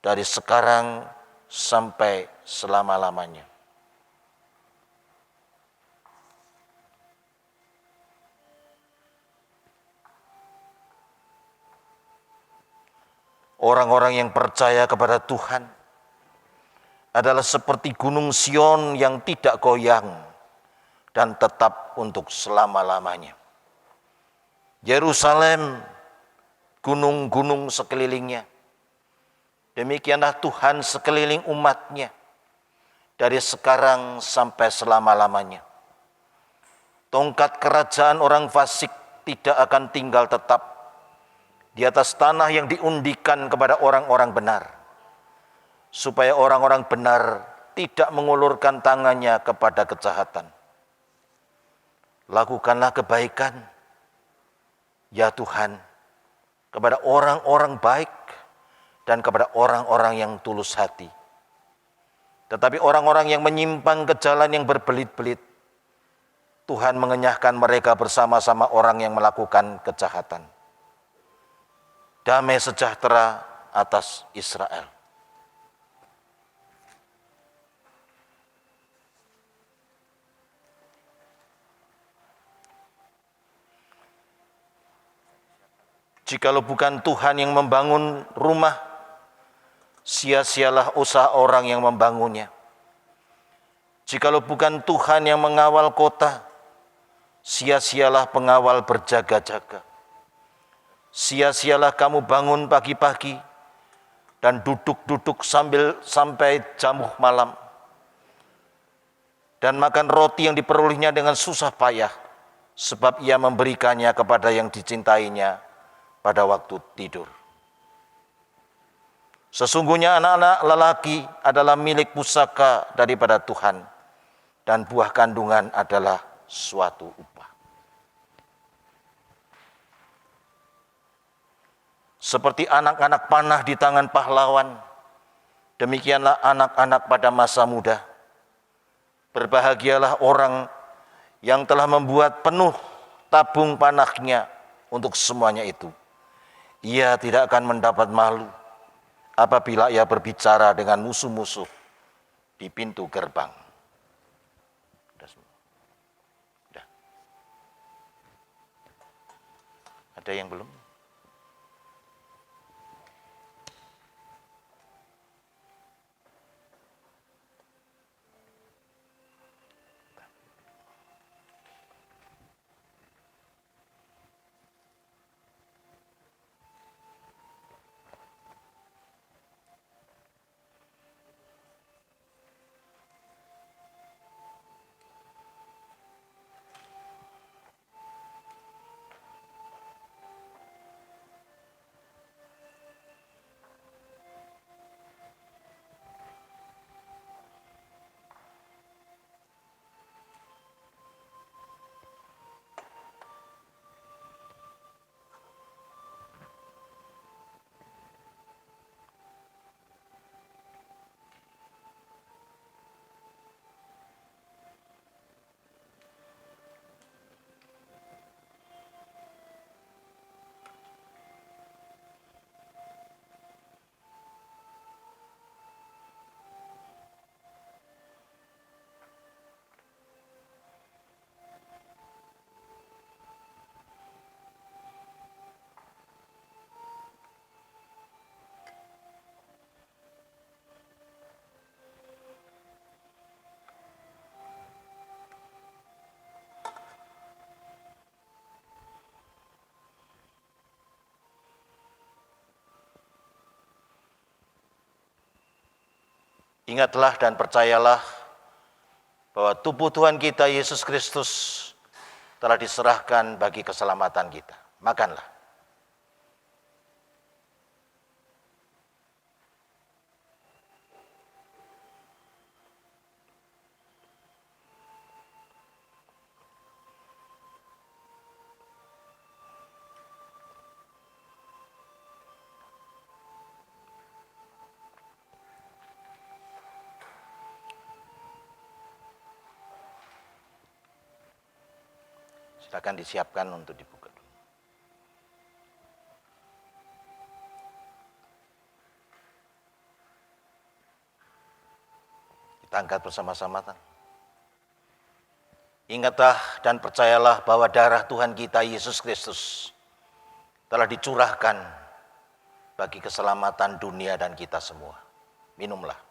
dari sekarang sampai selama-lamanya. Orang-orang yang percaya kepada Tuhan adalah seperti gunung Sion yang tidak goyang dan tetap untuk selama-lamanya. Yerusalem, gunung-gunung sekelilingnya. Demikianlah Tuhan sekeliling umatnya dari sekarang sampai selama-lamanya. Tongkat kerajaan orang fasik tidak akan tinggal tetap di atas tanah yang diundikan kepada orang-orang benar, supaya orang-orang benar tidak mengulurkan tangannya kepada kejahatan. Lakukanlah kebaikan, ya Tuhan, kepada orang-orang baik dan kepada orang-orang yang tulus hati. Tetapi orang-orang yang menyimpang ke jalan yang berbelit-belit, Tuhan mengenyahkan mereka bersama-sama orang yang melakukan kejahatan. Damai sejahtera atas Israel. Jikalau bukan Tuhan yang membangun rumah, sia-sialah usaha orang yang membangunnya. Jikalau bukan Tuhan yang mengawal kota, sia-sialah pengawal berjaga-jaga. Sia-sialah kamu bangun pagi-pagi dan duduk-duduk sampai jamuh malam, dan makan roti yang diperolehnya dengan susah payah, sebab ia memberikannya kepada yang dicintainya pada waktu tidur. Sesungguhnya anak-anak lelaki adalah milik pusaka daripada Tuhan, dan buah kandungan adalah suatu upah. Seperti anak-anak panah di tangan pahlawan, demikianlah anak-anak pada masa muda. Berbahagialah orang yang telah membuat penuh tabung panahnya untuk semuanya itu. Ia tidak akan mendapat malu apabila ia berbicara dengan musuh-musuh di pintu gerbang. Sudah. Ada yang belum? Ingatlah dan percayalah bahwa tubuh Tuhan kita Yesus Kristus telah diserahkan bagi keselamatan kita. Makanlah. Silakan disiapkan untuk dibuka dulu. Kita angkat bersama-sama. Ingatlah dan percayalah bahwa darah Tuhan kita Yesus Kristus telah dicurahkan bagi keselamatan dunia dan kita semua. Minumlah.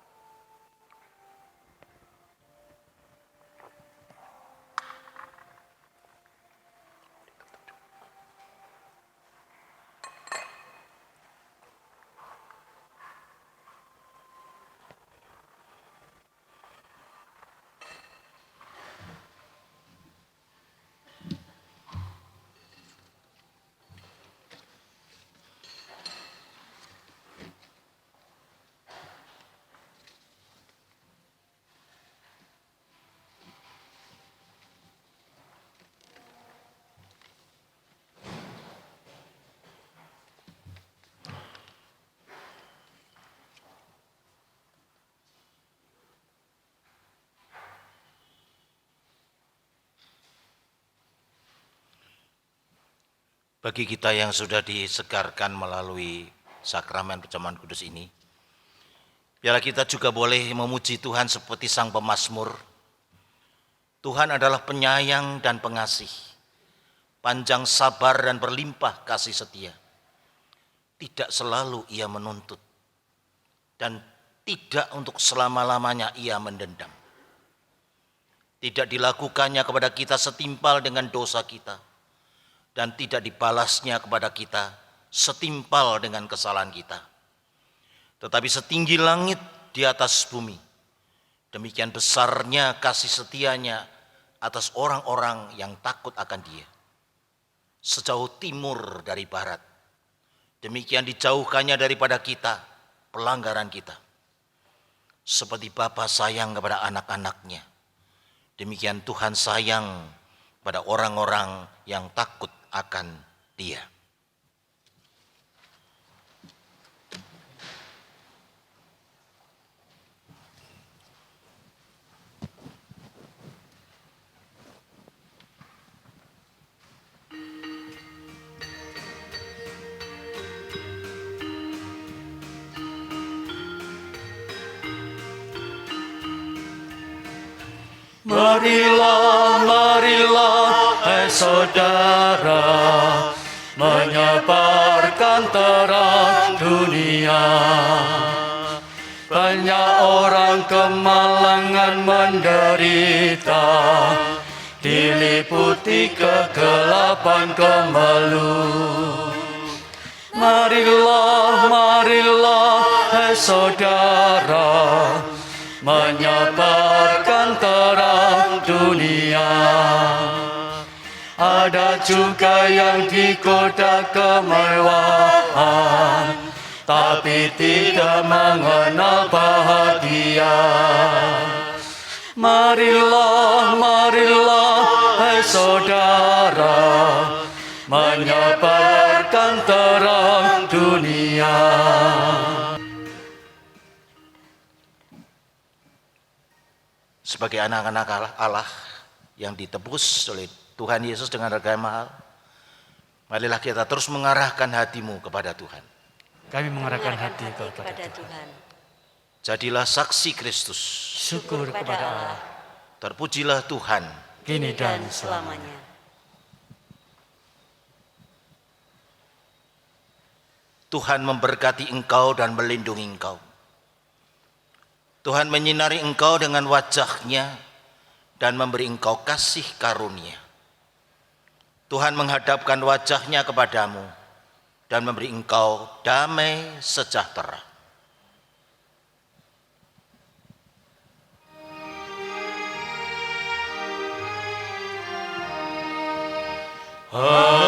Bagi kita yang sudah disegarkan melalui sakramen perjamuan kudus ini, biarlah kita juga boleh memuji Tuhan seperti sang pemazmur. Tuhan adalah penyayang dan pengasih, panjang sabar dan berlimpah kasih setia. Tidak selalu ia menuntut, dan tidak untuk selama-lamanya ia mendendam. Tidak dilakukannya kepada kita setimpal dengan dosa kita, dan tidak dibalasnya kepada kita setimpal dengan kesalahan kita. Tetapi setinggi langit di atas bumi, demikian besarnya kasih setianya atas orang-orang yang takut akan Dia. Sejauh timur dari barat, demikian dijauhkannya daripada kita pelanggaran kita. Seperti Bapa sayang kepada anak-anaknya, demikian Tuhan sayang pada orang-orang yang takut akan Dia. Marilah, marilah, hai saudara, menyebarkan terang dunia. Banyak orang kemalangan menderita, diliputi kegelapan kemelut. Marilah, marilah, hai saudara, menyebarkan terang dunia. Ada juga yang digoda kemewahan, tapi tidak mengenal bahagia. Marilah, marilah, hai saudara, menyebarkan terang dunia. Sebagai anak-anak Allah yang ditebus oleh Tuhan Yesus dengan harga yang mahal, marilah kita terus mengarahkan hatimu kepada Tuhan. Kami mengarahkan hati kepada Tuhan. Jadilah saksi Kristus. Syukur kepada Allah. Terpujilah Tuhan Kini dan selamanya. Tuhan memberkati engkau dan melindungi engkau. Tuhan menyinari engkau dengan wajah-Nya dan memberi engkau kasih karunia. Tuhan menghadapkan wajah-Nya kepadamu dan memberi engkau damai sejahtera. Amin.